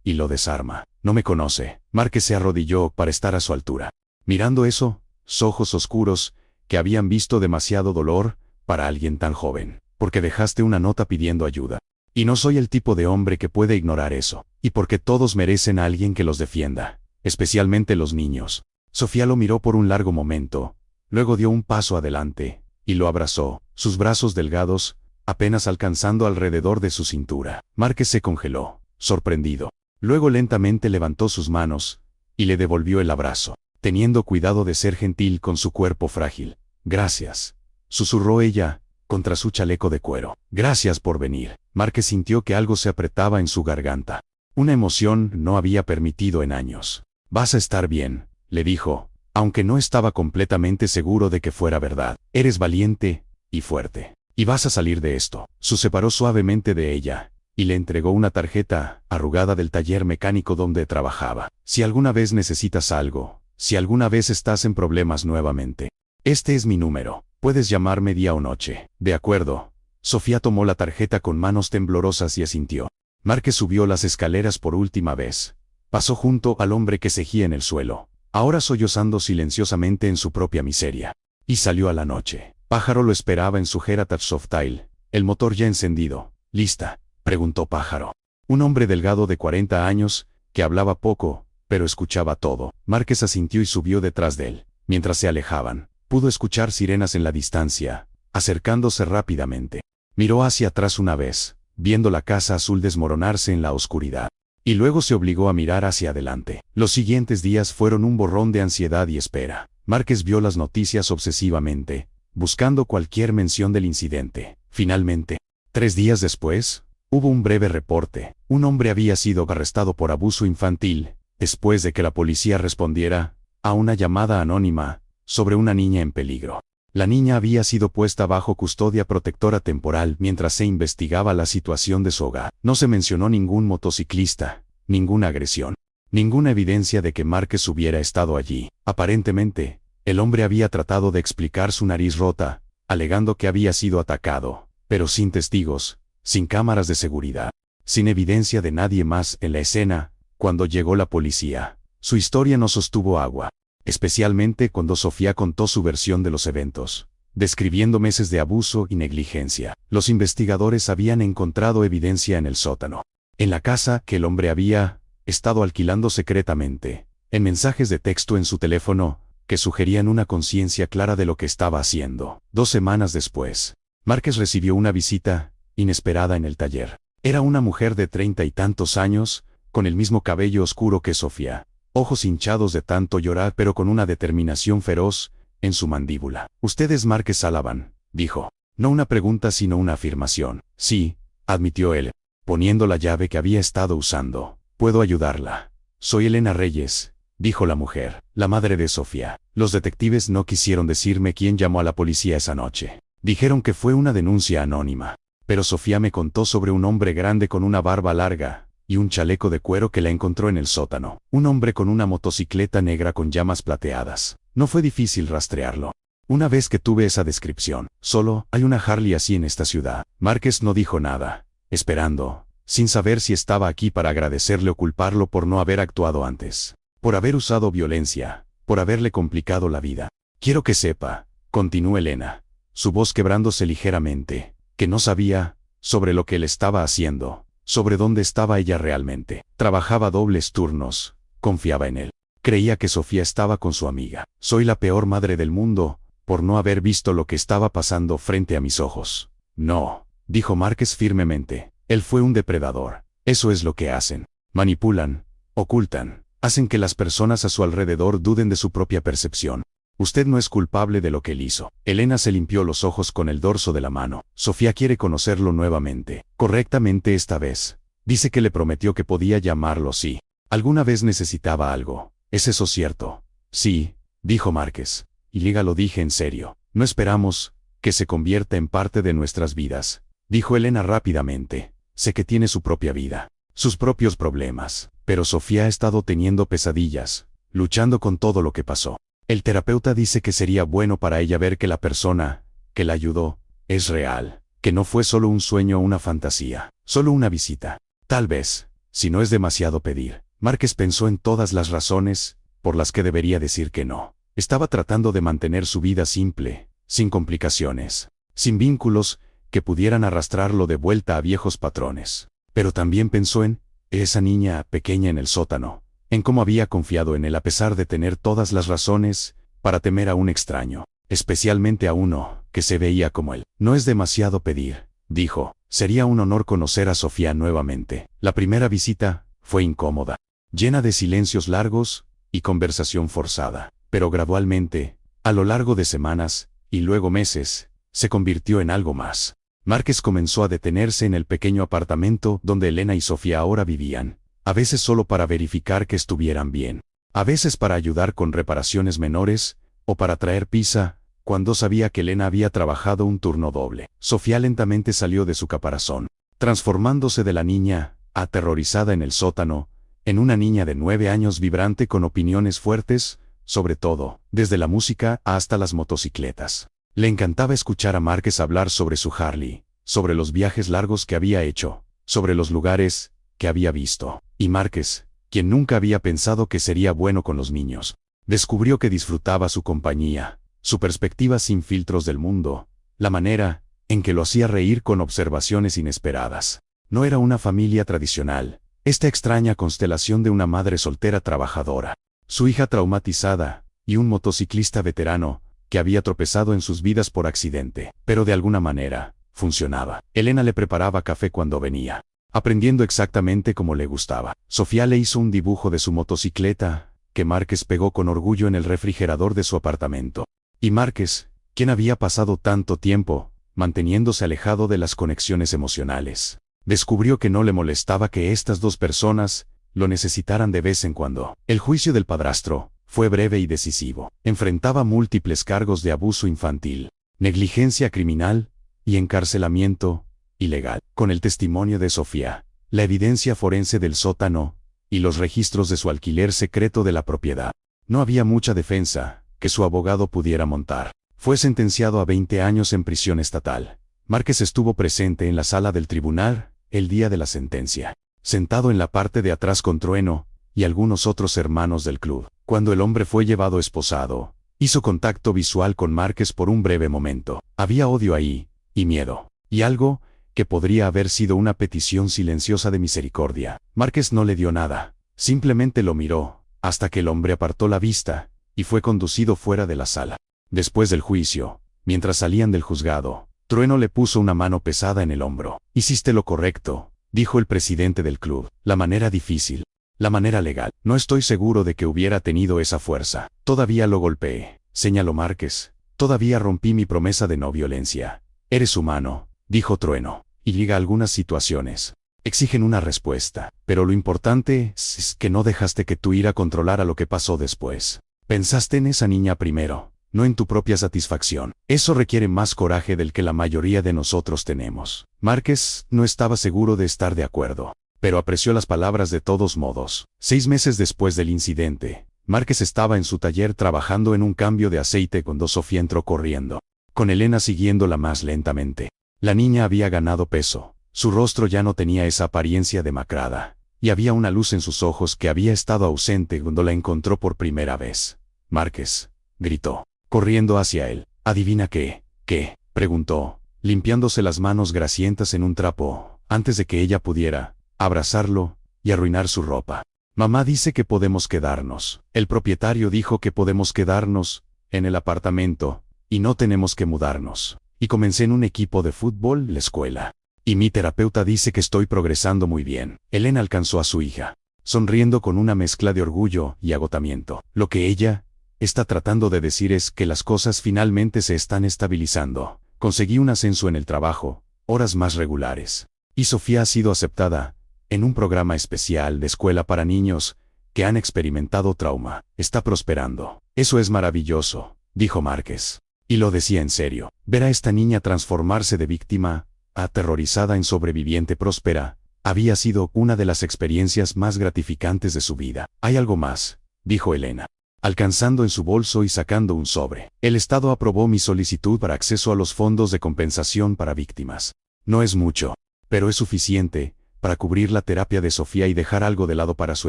y lo desarma. No me conoce. Márquez se arrodilló para estar a su altura. Mirando sus ojos oscuros, que habían visto demasiado dolor para alguien tan joven. Porque dejaste una nota pidiendo ayuda. Y no soy el tipo de hombre que puede ignorar eso. Y porque todos merecen a alguien que los defienda. Especialmente los niños. Sofía lo miró por un largo momento. Luego dio un paso adelante, y lo abrazó, sus brazos delgados, apenas alcanzando alrededor de su cintura. Márquez se congeló, sorprendido. Luego lentamente levantó sus manos, y le devolvió el abrazo, teniendo cuidado de ser gentil con su cuerpo frágil. Gracias, susurró ella, contra su chaleco de cuero. Gracias por venir. Márquez sintió que algo se apretaba en su garganta. Una emoción no había permitido en años. Vas a estar bien, le dijo, aunque no estaba completamente seguro de que fuera verdad. Eres valiente y fuerte. Y vas a salir de esto. Se separó suavemente de ella, y le entregó una tarjeta arrugada del taller mecánico donde trabajaba. Si alguna vez necesitas algo, si alguna vez estás en problemas nuevamente, este es mi número. Puedes llamarme día o noche. De acuerdo. Sofía tomó la tarjeta con manos temblorosas y asintió. Márquez subió las escaleras por última vez. Pasó junto al hombre que cejía en el suelo, ahora sollozando silenciosamente en su propia miseria. Y salió a la noche. Pájaro lo esperaba en su Heritage Softail, el motor ya encendido. ¿Lista?, preguntó Pájaro. Un hombre delgado de 40 años, que hablaba poco, pero escuchaba todo. Márquez asintió y subió detrás de él. Mientras se alejaban, pudo escuchar sirenas en la distancia, acercándose rápidamente. Miró hacia atrás una vez, viendo la casa azul desmoronarse en la oscuridad. Y luego se obligó a mirar hacia adelante. Los siguientes días fueron un borrón de ansiedad y espera. Márquez vio las noticias obsesivamente, buscando cualquier mención del incidente. Finalmente, 3 días después, hubo un breve reporte. Un hombre había sido arrestado por abuso infantil, después de que la policía respondiera a una llamada anónima sobre una niña en peligro. La niña había sido puesta bajo custodia protectora temporal mientras se investigaba la situación de su hogar. No se mencionó ningún motociclista, ninguna agresión, ninguna evidencia de que Márquez hubiera estado allí. Aparentemente, el hombre había tratado de explicar su nariz rota, alegando que había sido atacado, pero sin testigos, sin cámaras de seguridad, sin evidencia de nadie más en la escena. Cuando llegó la policía, su historia no sostuvo agua. Especialmente cuando Sofía contó su versión de los eventos, describiendo meses de abuso y negligencia. Los investigadores habían encontrado evidencia en el sótano, en la casa que el hombre había estado alquilando secretamente, en mensajes de texto en su teléfono, que sugerían una conciencia clara de lo que estaba haciendo. 2 semanas después, Márquez recibió una visita inesperada en el taller. Era una mujer de 30 y tantos años, con el mismo cabello oscuro que Sofía. Ojos hinchados de tanto llorar pero con una determinación feroz en su mandíbula. «Usted es Márquez Sullivan», dijo. No una pregunta sino una afirmación. «Sí», admitió él, poniendo la llave que había estado usando. «Puedo ayudarla». «Soy Elena Reyes», dijo la mujer, la madre de Sofía. «Los detectives no quisieron decirme quién llamó a la policía esa noche. Dijeron que fue una denuncia anónima. Pero Sofía me contó sobre un hombre grande con una barba larga y un chaleco de cuero que la encontró en el sótano. Un hombre con una motocicleta negra con llamas plateadas. No fue difícil rastrearlo. Una vez que tuve esa descripción, solo hay una Harley así en esta ciudad». Márquez no dijo nada, esperando, sin saber si estaba aquí para agradecerle o culparlo por no haber actuado antes, por haber usado violencia, por haberle complicado la vida. «Quiero que sepa», continuó Elena, su voz quebrándose ligeramente, «que no sabía sobre lo que él estaba haciendo, sobre dónde estaba ella realmente. Trabajaba dobles turnos, confiaba en él. Creía que Sofía estaba con su amiga. Soy la peor madre del mundo, por no haber visto lo que estaba pasando frente a mis ojos. No, dijo Márquez firmemente. Él fue un depredador. Eso es lo que hacen. Manipulan, ocultan, hacen que las personas a su alrededor duden de su propia percepción. Usted no es culpable de lo que él hizo. Elena se limpió los ojos con el dorso de la mano. Sofía quiere conocerlo nuevamente, correctamente esta vez. Dice que le prometió que podía llamarlo si alguna vez necesitaba algo. ¿Es eso cierto? Sí, dijo Márquez. Y lo dije en serio. No esperamos que se convierta en parte de nuestras vidas, dijo Elena rápidamente. Sé que tiene su propia vida, sus propios problemas, pero Sofía ha estado teniendo pesadillas, luchando con todo lo que pasó. El terapeuta dice que sería bueno para ella ver que la persona que la ayudó es real, que no fue solo un sueño o una fantasía, solo una visita. Tal vez, si no es demasiado pedir. Márquez pensó en todas las razones por las que debería decir que no. Estaba tratando de mantener su vida simple, sin complicaciones, sin vínculos que pudieran arrastrarlo de vuelta a viejos patrones. Pero también pensó en esa niña pequeña en el sótano, en cómo había confiado en él a pesar de tener todas las razones para temer a un extraño, especialmente a uno que se veía como él. No es demasiado pedir, dijo. Sería un honor conocer a Sofía nuevamente. La primera visita fue incómoda, llena de silencios largos y conversación forzada, pero gradualmente, a lo largo de semanas, y luego meses, se convirtió en algo más. Márquez comenzó a detenerse en el pequeño apartamento donde Elena y Sofía ahora vivían, a veces solo para verificar que estuvieran bien, a veces para ayudar con reparaciones menores, o para traer pizza, cuando sabía que Elena había trabajado un turno doble. Sofía lentamente salió de su caparazón, transformándose de la niña, aterrorizada en el sótano, en una niña de 9 años vibrante con opiniones fuertes, sobre todo, desde la música hasta las motocicletas. Le encantaba escuchar a Márquez hablar sobre su Harley, sobre los viajes largos que había hecho, sobre los lugares que había visto. Y Márquez, quien nunca había pensado que sería bueno con los niños, descubrió que disfrutaba su compañía, su perspectiva sin filtros del mundo, la manera en que lo hacía reír con observaciones inesperadas. No era una familia tradicional, esta extraña constelación de una madre soltera trabajadora, su hija traumatizada, y un motociclista veterano, que había tropezado en sus vidas por accidente, pero de alguna manera, funcionaba. Elena le preparaba café cuando venía, aprendiendo exactamente como le gustaba. Sofía le hizo un dibujo de su motocicleta, que Márquez pegó con orgullo en el refrigerador de su apartamento. Y Márquez, quien había pasado tanto tiempo, manteniéndose alejado de las conexiones emocionales, descubrió que no le molestaba que estas dos personas lo necesitaran de vez en cuando. El juicio del padrastro fue breve y decisivo. Enfrentaba múltiples cargos de abuso infantil, negligencia criminal y encarcelamiento ilegal. Con el testimonio de Sofía, la evidencia forense del sótano y los registros de su alquiler secreto de la propiedad, no había mucha defensa que su abogado pudiera montar. Fue sentenciado a 20 años en prisión estatal. Márquez estuvo presente en la sala del tribunal el día de la sentencia, sentado en la parte de atrás con Trueno y algunos otros hermanos del club. Cuando el hombre fue llevado esposado, hizo contacto visual con Márquez por un breve momento. Había odio ahí, y miedo, y algo que podría haber sido una petición silenciosa de misericordia. Márquez no le dio nada, simplemente lo miró, hasta que el hombre apartó la vista y fue conducido fuera de la sala. Después del juicio, mientras salían del juzgado, Trueno le puso una mano pesada en el hombro. Hiciste lo correcto, dijo el presidente del club. La manera difícil, la manera legal. No estoy seguro de que hubiera tenido esa fuerza. Todavía lo golpeé, señaló Márquez. Todavía rompí mi promesa de no violencia. Eres humano, dijo Trueno, y algunas situaciones exigen una respuesta. Pero lo importante es que no dejaste que tu ira controlara lo que pasó después. Pensaste en esa niña primero, no en tu propia satisfacción. Eso requiere más coraje del que la mayoría de nosotros tenemos. Márquez no estaba seguro de estar de acuerdo, pero apreció las palabras de todos modos. 6 meses después del incidente, Márquez estaba en su taller trabajando en un cambio de aceite cuando Sofía entró corriendo, con Elena siguiéndola más lentamente. La niña había ganado peso, su rostro ya no tenía esa apariencia demacrada, y había una luz en sus ojos que había estado ausente cuando la encontró por primera vez. Márquez gritó, corriendo hacia él. ¿Adivina qué? ¿Qué? Preguntó, limpiándose las manos grasientas en un trapo antes de que ella pudiera abrazarlo y arruinar su ropa. Mamá dice que podemos quedarnos. El propietario dijo que podemos quedarnos en el apartamento y no tenemos que mudarnos. Y comencé en un equipo de fútbol en la escuela. Y mi terapeuta dice que estoy progresando muy bien. Elena alcanzó a su hija, sonriendo con una mezcla de orgullo y agotamiento. Lo que ella está tratando de decir es que las cosas finalmente se están estabilizando. Conseguí un ascenso en el trabajo, horas más regulares. Y Sofía ha sido aceptada en un programa especial de escuela para niños que han experimentado trauma. Está prosperando. Eso es maravilloso, dijo Márquez. Y lo decía en serio. Ver a esta niña transformarse de víctima aterrorizada en sobreviviente próspera había sido una de las experiencias más gratificantes de su vida. Hay algo más, dijo Elena, alcanzando en su bolso y sacando un sobre. El Estado aprobó mi solicitud para acceso a los fondos de compensación para víctimas. No es mucho, pero es suficiente para cubrir la terapia de Sofía y dejar algo de lado para su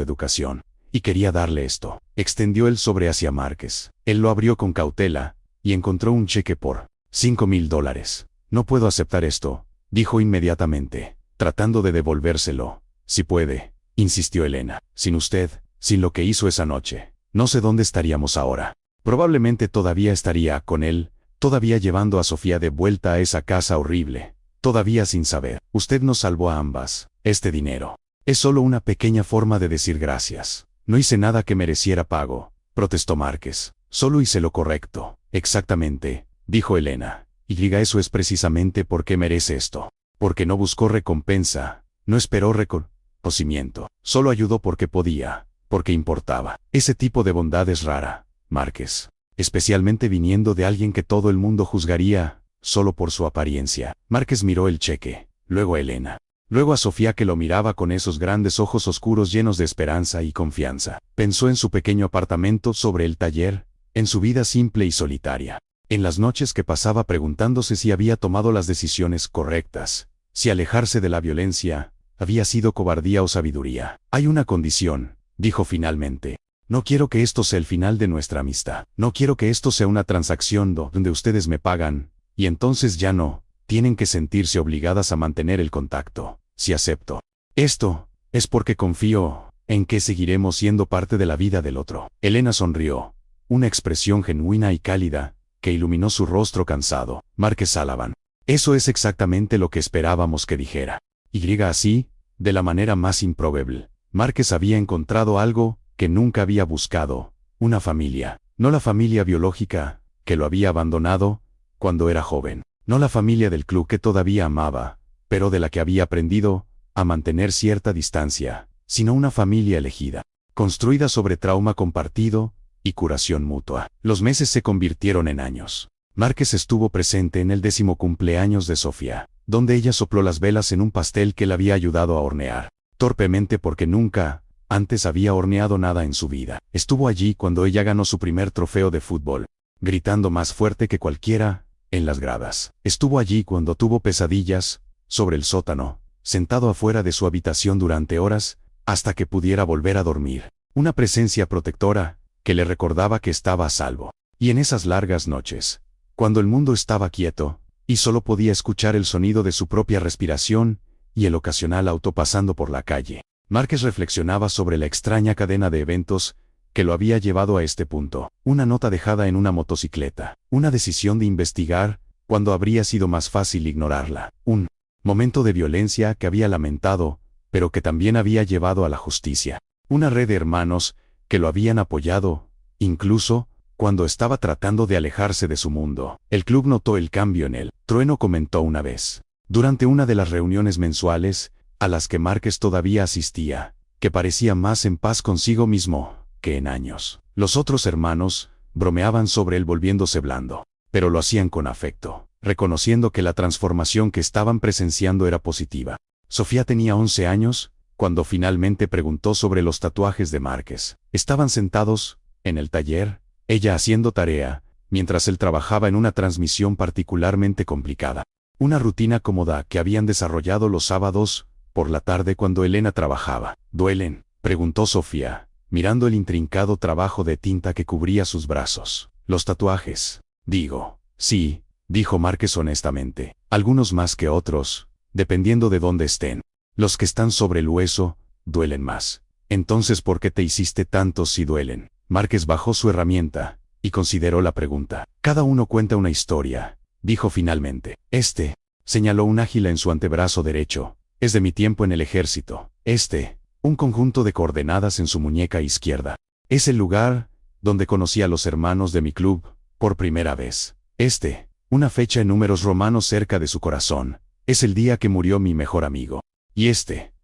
educación. Y quería darle esto. Extendió el sobre hacia Márquez. Él lo abrió con cautela y encontró un cheque por $5,000. No puedo aceptar esto, dijo inmediatamente, tratando de devolvérselo. Si puede, insistió Elena. Sin usted, sin lo que hizo esa noche, no sé dónde estaríamos ahora. Probablemente todavía estaría con él, todavía llevando a Sofía de vuelta a esa casa horrible, todavía sin saber. Usted nos salvó a ambas. Este dinero es solo una pequeña forma de decir gracias. No hice nada que mereciera pago, protestó Márquez. Solo hice lo correcto. Exactamente, dijo Elena. Y eso es precisamente por qué merece esto. Porque no buscó recompensa, no esperó reconocimiento. Solo ayudó porque podía, porque importaba. Ese tipo de bondad es rara, Márquez. Especialmente viniendo de alguien que todo el mundo juzgaría solo por su apariencia. Márquez miró el cheque, luego a Elena. Luego a Sofía, que lo miraba con esos grandes ojos oscuros llenos de esperanza y confianza. Pensó en su pequeño apartamento sobre el taller, en su vida simple y solitaria. En las noches que pasaba preguntándose si había tomado las decisiones correctas, si alejarse de la violencia había sido cobardía o sabiduría. Hay una condición, dijo finalmente. No quiero que esto sea el final de nuestra amistad. No quiero que esto sea una transacción donde ustedes me pagan, y entonces ya no tienen que sentirse obligadas a mantener el contacto. Si acepto esto, es porque confío en que seguiremos siendo parte de la vida del otro. Elena sonrió, una expresión genuina y cálida que iluminó su rostro cansado. Márquez Sullivan. Eso es exactamente lo que esperábamos que dijera. Y así, de la manera más improbable, Márquez había encontrado algo que nunca había buscado, una familia. No la familia biológica, que lo había abandonado cuando era joven. No la familia del club que todavía amaba, pero de la que había aprendido a mantener cierta distancia, sino una familia elegida, construida sobre trauma compartido y curación mutua. Los meses se convirtieron en años. Márquez estuvo presente en el 10º cumpleaños de Sofía, donde ella sopló las velas en un pastel que le había ayudado a hornear, torpemente porque nunca antes había horneado nada en su vida. Estuvo allí cuando ella ganó su primer trofeo de fútbol, gritando más fuerte que cualquiera en las gradas. Estuvo allí cuando tuvo pesadillas sobre el sótano, sentado afuera de su habitación durante horas, hasta que pudiera volver a dormir. Una presencia protectora que le recordaba que estaba a salvo. Y en esas largas noches, cuando el mundo estaba quieto, y solo podía escuchar el sonido de su propia respiración y el ocasional auto pasando por la calle, Márquez reflexionaba sobre la extraña cadena de eventos que lo había llevado a este punto. Una nota dejada en una motocicleta, una decisión de investigar cuando habría sido más fácil ignorarla, un momento de violencia que había lamentado, pero que también había llevado a la justicia, una red de hermanos que lo habían apoyado, incluso cuando estaba tratando de alejarse de su mundo. El club notó el cambio en él. Trueno comentó una vez, durante una de las reuniones mensuales, a las que Márquez todavía asistía, que parecía más en paz consigo mismo que en años. Los otros hermanos bromeaban sobre él volviéndose blando, pero lo hacían con afecto, reconociendo que la transformación que estaban presenciando era positiva. Sofía tenía 11 años, cuando finalmente preguntó sobre los tatuajes de Márquez. Estaban sentados en el taller, ella haciendo tarea, mientras él trabajaba en una transmisión particularmente complicada. Una rutina cómoda que habían desarrollado los sábados por la tarde cuando Elena trabajaba. ¿Duelen?, preguntó Sofía, mirando el intrincado trabajo de tinta que cubría sus brazos. Los tatuajes. Sí, dijo Márquez honestamente. Algunos más que otros, dependiendo de dónde estén. Los que están sobre el hueso, duelen más. Entonces, ¿por qué te hiciste tantos si duelen? Márquez bajó su herramienta y consideró la pregunta. Cada uno cuenta una historia, dijo finalmente. Señaló un águila en su antebrazo derecho, es de mi tiempo en el ejército. Un conjunto de coordenadas en su muñeca izquierda. Es el lugar donde conocí a los hermanos de mi club por primera vez. Una fecha en números romanos cerca de su corazón. Es el día que murió mi mejor amigo. ¿Y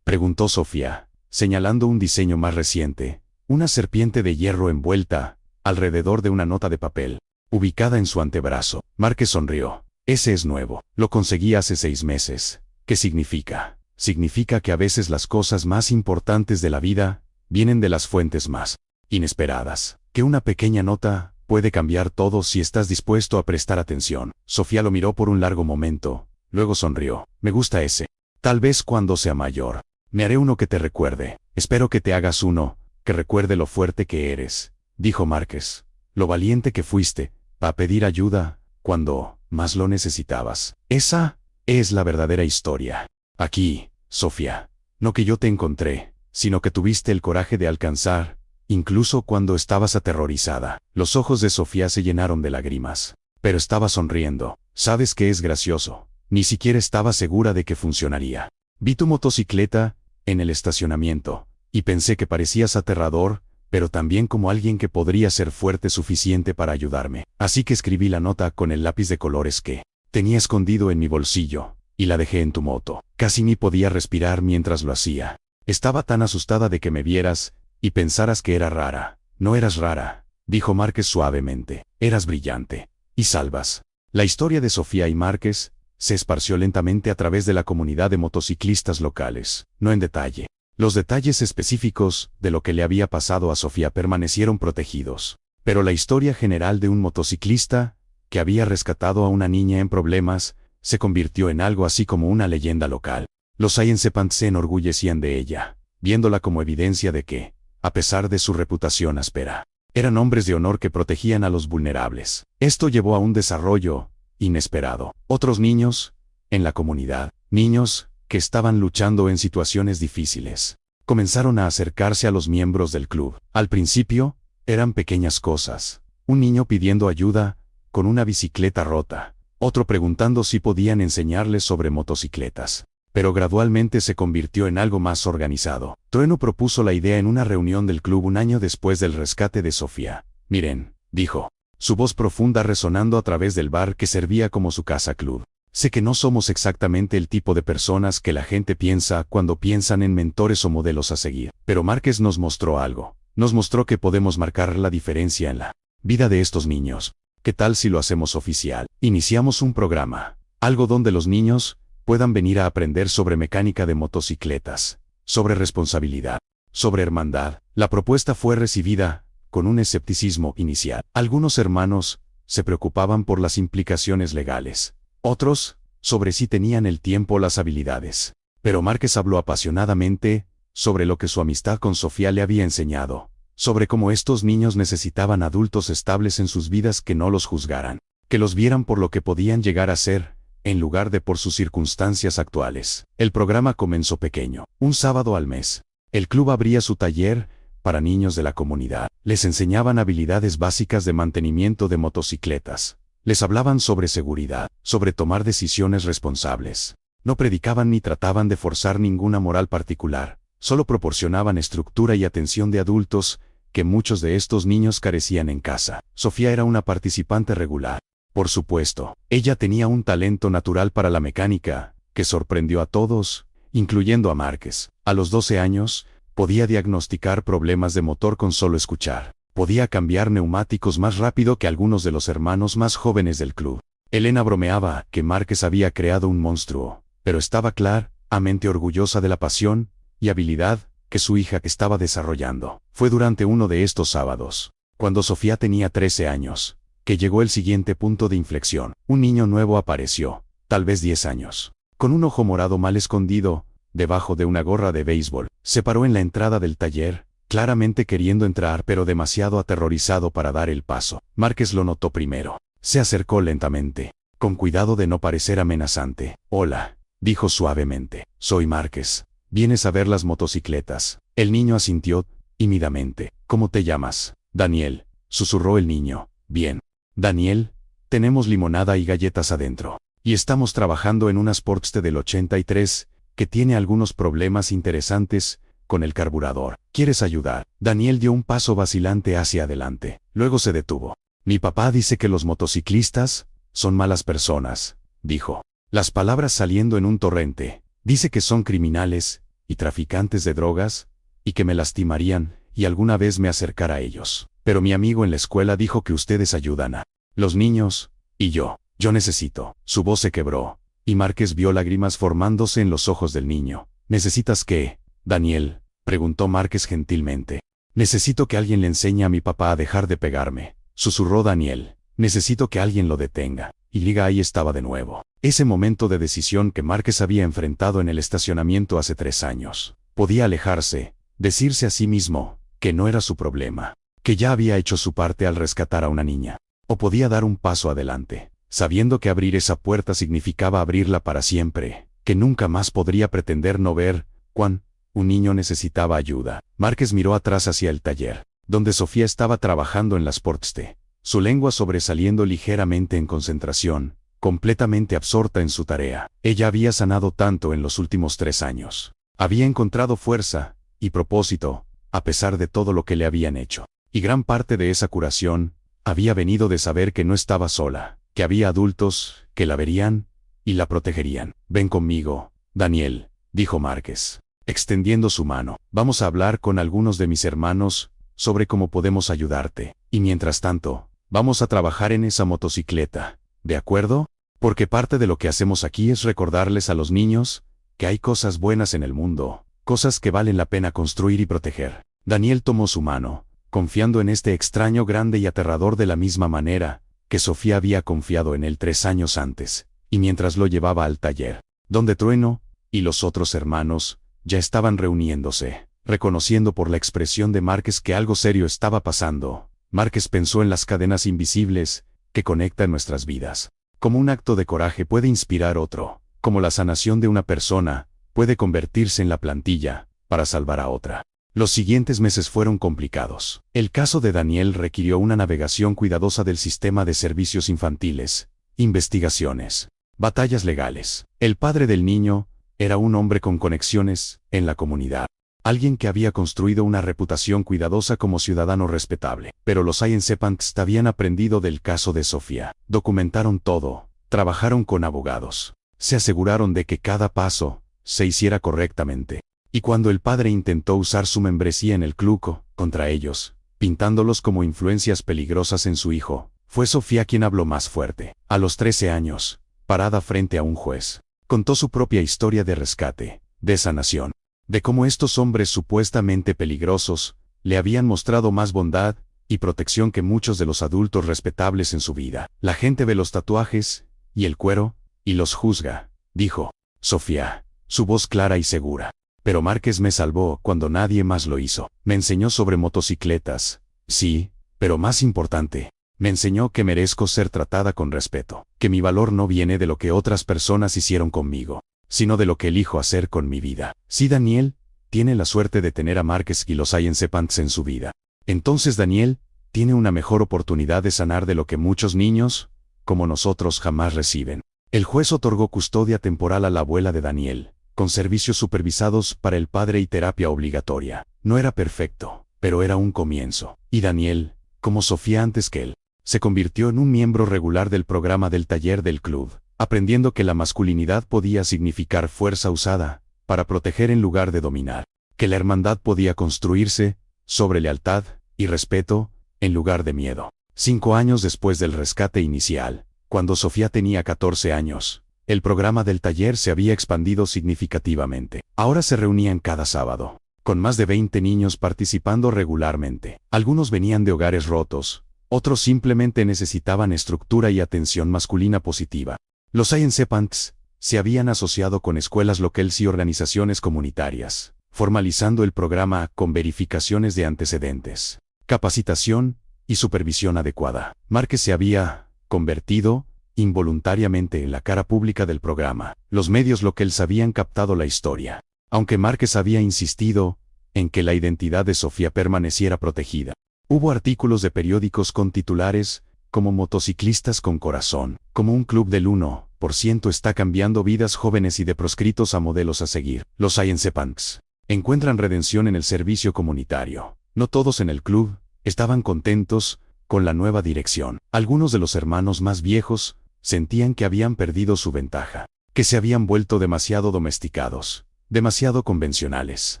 preguntó Sofía, señalando un diseño más reciente, una serpiente de hierro envuelta alrededor de una nota de papel, ubicada en su antebrazo. Márquez sonrió. Ese es nuevo. Lo conseguí hace 6 meses. ¿Qué significa? Significa que a veces las cosas más importantes de la vida vienen de las fuentes más inesperadas. Que una pequeña nota puede cambiar todo si estás dispuesto a prestar atención. Sofía lo miró por un largo momento, luego sonrió. Me gusta ese. Tal vez cuando sea mayor, me haré uno que te recuerde. Espero que te hagas uno que recuerde lo fuerte que eres, dijo Márquez. Lo valiente que fuiste a pedir ayuda cuando más lo necesitabas. Esa es la verdadera historia. Aquí, Sofía. No que yo te encontré, sino que tuviste el coraje de alcanzar, incluso cuando estabas aterrorizada. Los ojos de Sofía se llenaron de lágrimas. Pero estaba sonriendo. ¿Sabes qué es gracioso? Ni siquiera estaba segura de que funcionaría. Vi tu motocicleta en el estacionamiento, y pensé que parecías aterrador, pero también como alguien que podría ser fuerte suficiente para ayudarme. Así que escribí la nota con el lápiz de colores que tenía escondido en mi bolsillo, y la dejé en tu moto. Casi ni podía respirar mientras lo hacía. Estaba tan asustada de que me vieras y pensaras que era rara. No eras rara, dijo Márquez suavemente. Eras brillante. Y salvas. La historia de Sofía y Márquez se esparció lentamente a través de la comunidad de motociclistas locales, no en detalle. Los detalles específicos de lo que le había pasado a Sofía permanecieron protegidos. Pero la historia general de un motociclista que había rescatado a una niña en problemas se convirtió en algo así como una leyenda local. Los Ayensepant se enorgullecían de ella, viéndola como evidencia de que, a pesar de su reputación áspera, eran hombres de honor que protegían a los vulnerables. Esto llevó a un desarrollo inesperado. Otros niños en la comunidad, niños que estaban luchando en situaciones difíciles, comenzaron a acercarse a los miembros del club. Al principio, eran pequeñas cosas. Un niño pidiendo ayuda con una bicicleta rota, otro preguntando si podían enseñarles sobre motocicletas. Pero gradualmente se convirtió en algo más organizado. Trueno propuso la idea en una reunión del club un año después del rescate de Sofía. Miren, dijo, su voz profunda resonando a través del bar que servía como su casa club. Sé que no somos exactamente el tipo de personas que la gente piensa cuando piensan en mentores o modelos a seguir. Pero Márquez nos mostró algo. Nos mostró que podemos marcar la diferencia en la vida de estos niños. ¿Qué tal si lo hacemos oficial? Iniciamos un programa. Algo donde los niños puedan venir a aprender sobre mecánica de motocicletas, sobre responsabilidad, sobre hermandad. La propuesta fue recibida con un escepticismo inicial. Algunos hermanos se preocupaban por las implicaciones legales. Otros, sobre si tenían el tiempo o las habilidades. Pero Márquez habló apasionadamente sobre lo que su amistad con Sofía le había enseñado, sobre cómo estos niños necesitaban adultos estables en sus vidas que no los juzgaran, que los vieran por lo que podían llegar a ser, en lugar de por sus circunstancias actuales. El programa comenzó pequeño, un sábado al mes. El club abría su taller para niños de la comunidad. Les enseñaban habilidades básicas de mantenimiento de motocicletas. Les hablaban sobre seguridad, sobre tomar decisiones responsables. No predicaban ni trataban de forzar ninguna moral particular, solo proporcionaban estructura y atención de adultos, que muchos de estos niños carecían en casa. Sofía era una participante regular. Por supuesto, ella tenía un talento natural para la mecánica, que sorprendió a todos, incluyendo a Márquez. A los 12 años, podía diagnosticar problemas de motor con solo escuchar. Podía cambiar neumáticos más rápido que algunos de los hermanos más jóvenes del club. Elena bromeaba que Márquez había creado un monstruo, pero estaba claramente orgullosa de la pasión y habilidad que su hija estaba desarrollando. Fue durante uno de estos sábados, cuando Sofía tenía 13 años, que llegó el siguiente punto de inflexión. Un niño nuevo apareció, tal vez 10 años, con un ojo morado mal escondido, debajo de una gorra de béisbol. Se paró en la entrada del taller, claramente queriendo entrar pero demasiado aterrorizado para dar el paso. Márquez lo notó primero. Se acercó lentamente, con cuidado de no parecer amenazante. Hola, dijo suavemente. Soy Márquez. ¿Vienes a ver las motocicletas? El niño asintió tímidamente. ¿Cómo te llamas? Daniel, susurró el niño. Bien. Daniel, tenemos limonada y galletas adentro. Y estamos trabajando en una Sportster del 83, que tiene algunos problemas interesantes con el carburador. ¿Quieres ayudar? Daniel dio un paso vacilante hacia adelante. Luego se detuvo. Mi papá dice que los motociclistas son malas personas, dijo. Las palabras saliendo en un torrente. Dice que son criminales y traficantes de drogas, y que me lastimarían, y alguna vez me acercara a ellos. Pero mi amigo en la escuela dijo que ustedes ayudan a los niños, y yo necesito. Su voz se quebró, y Márquez vio lágrimas formándose en los ojos del niño. ¿Necesitas qué, Daniel?, preguntó Márquez gentilmente. Necesito que alguien le enseñe a mi papá a dejar de pegarme, susurró Daniel. Necesito que alguien lo detenga. Y Liga ahí estaba de nuevo. Ese momento de decisión que Márquez había enfrentado en el estacionamiento hace 3 años. Podía alejarse, decirse a sí mismo que no era su problema, que ya había hecho su parte al rescatar a una niña. O podía dar un paso adelante, sabiendo que abrir esa puerta significaba abrirla para siempre, que nunca más podría pretender no ver cuán un niño necesitaba ayuda. Márquez miró atrás hacia el taller, donde Sofía estaba trabajando en la Sportster, su lengua sobresaliendo ligeramente en concentración, completamente absorta en su tarea. Ella había sanado tanto en los últimos 3 años. Había encontrado fuerza y propósito, a pesar de todo lo que le habían hecho. Y gran parte de esa curación había venido de saber que no estaba sola, que había adultos que la verían y la protegerían. Ven conmigo, Daniel, dijo Márquez, extendiendo su mano. Vamos a hablar con algunos de mis hermanos sobre cómo podemos ayudarte. Y mientras tanto, vamos a trabajar en esa motocicleta, ¿de acuerdo? Porque parte de lo que hacemos aquí es recordarles a los niños que hay cosas buenas en el mundo, cosas que valen la pena construir y proteger. Daniel tomó su mano, confiando en este extraño grande y aterrador de la misma manera que Sofía había confiado en él 3 años antes, y mientras lo llevaba al taller, donde Trueno y los otros hermanos ya estaban reuniéndose, reconociendo por la expresión de Márquez que algo serio estaba pasando. Márquez pensó en las cadenas invisibles que conectan nuestras vidas. Como un acto de coraje puede inspirar otro, como la sanación de una persona puede convertirse en la plantilla para salvar a otra. Los siguientes meses fueron complicados. El caso de Daniel requirió una navegación cuidadosa del sistema de servicios infantiles, investigaciones, batallas legales. El padre del niño era un hombre con conexiones en la comunidad. Alguien que había construido una reputación cuidadosa como ciudadano respetable. Pero los Sciencepans habían aprendido del caso de Sofía. Documentaron todo, trabajaron con abogados. Se aseguraron de que cada paso se hiciera correctamente. Y cuando el padre intentó usar su membresía en el club contra ellos, pintándolos como influencias peligrosas en su hijo, fue Sofía quien habló más fuerte. A los 13 años, parada frente a un juez, contó su propia historia de rescate, de sanación, de cómo estos hombres supuestamente peligrosos le habían mostrado más bondad y protección que muchos de los adultos respetables en su vida. La gente ve los tatuajes y el cuero y los juzga, dijo Sofía, su voz clara y segura. Pero Márquez me salvó cuando nadie más lo hizo. Me enseñó sobre motocicletas, sí, pero más importante, me enseñó que merezco ser tratada con respeto, que mi valor no viene de lo que otras personas hicieron conmigo, sino de lo que elijo hacer con mi vida. Si Daniel tiene la suerte de tener a Márquez y los Sciencepans en su vida, entonces Daniel tiene una mejor oportunidad de sanar de lo que muchos niños, como nosotros, jamás reciben. El juez otorgó custodia temporal a la abuela de Daniel, con servicios supervisados para el padre y terapia obligatoria. No era perfecto, pero era un comienzo. Y Daniel, como Sofía antes que él, se convirtió en un miembro regular del programa del taller del club, aprendiendo que la masculinidad podía significar fuerza usada para proteger en lugar de dominar, que la hermandad podía construirse sobre lealtad y respeto en lugar de miedo. 5 años después del rescate inicial, cuando Sofía tenía 14 años, el programa del taller se había expandido significativamente. Ahora se reunían cada sábado, con más de 20 niños participando regularmente. Algunos venían de hogares rotos, otros simplemente necesitaban estructura y atención masculina positiva. Los Sciencepans se habían asociado con escuelas locales y organizaciones comunitarias, formalizando el programa con verificaciones de antecedentes, capacitación y supervisión adecuada. Márquez se había convertido involuntariamente en la cara pública del programa. Los medios locales habían captado la historia. Aunque Márquez había insistido en que la identidad de Sofía permaneciera protegida. Hubo artículos de periódicos con titulares como Motociclistas con Corazón, como un club del 1% está cambiando vidas jóvenes y de proscritos a modelos a seguir. Los Science Punks encuentran redención en el servicio comunitario. No todos en el club estaban contentos con la nueva dirección. Algunos de los hermanos más viejos sentían que habían perdido su ventaja, que se habían vuelto demasiado domesticados, demasiado convencionales.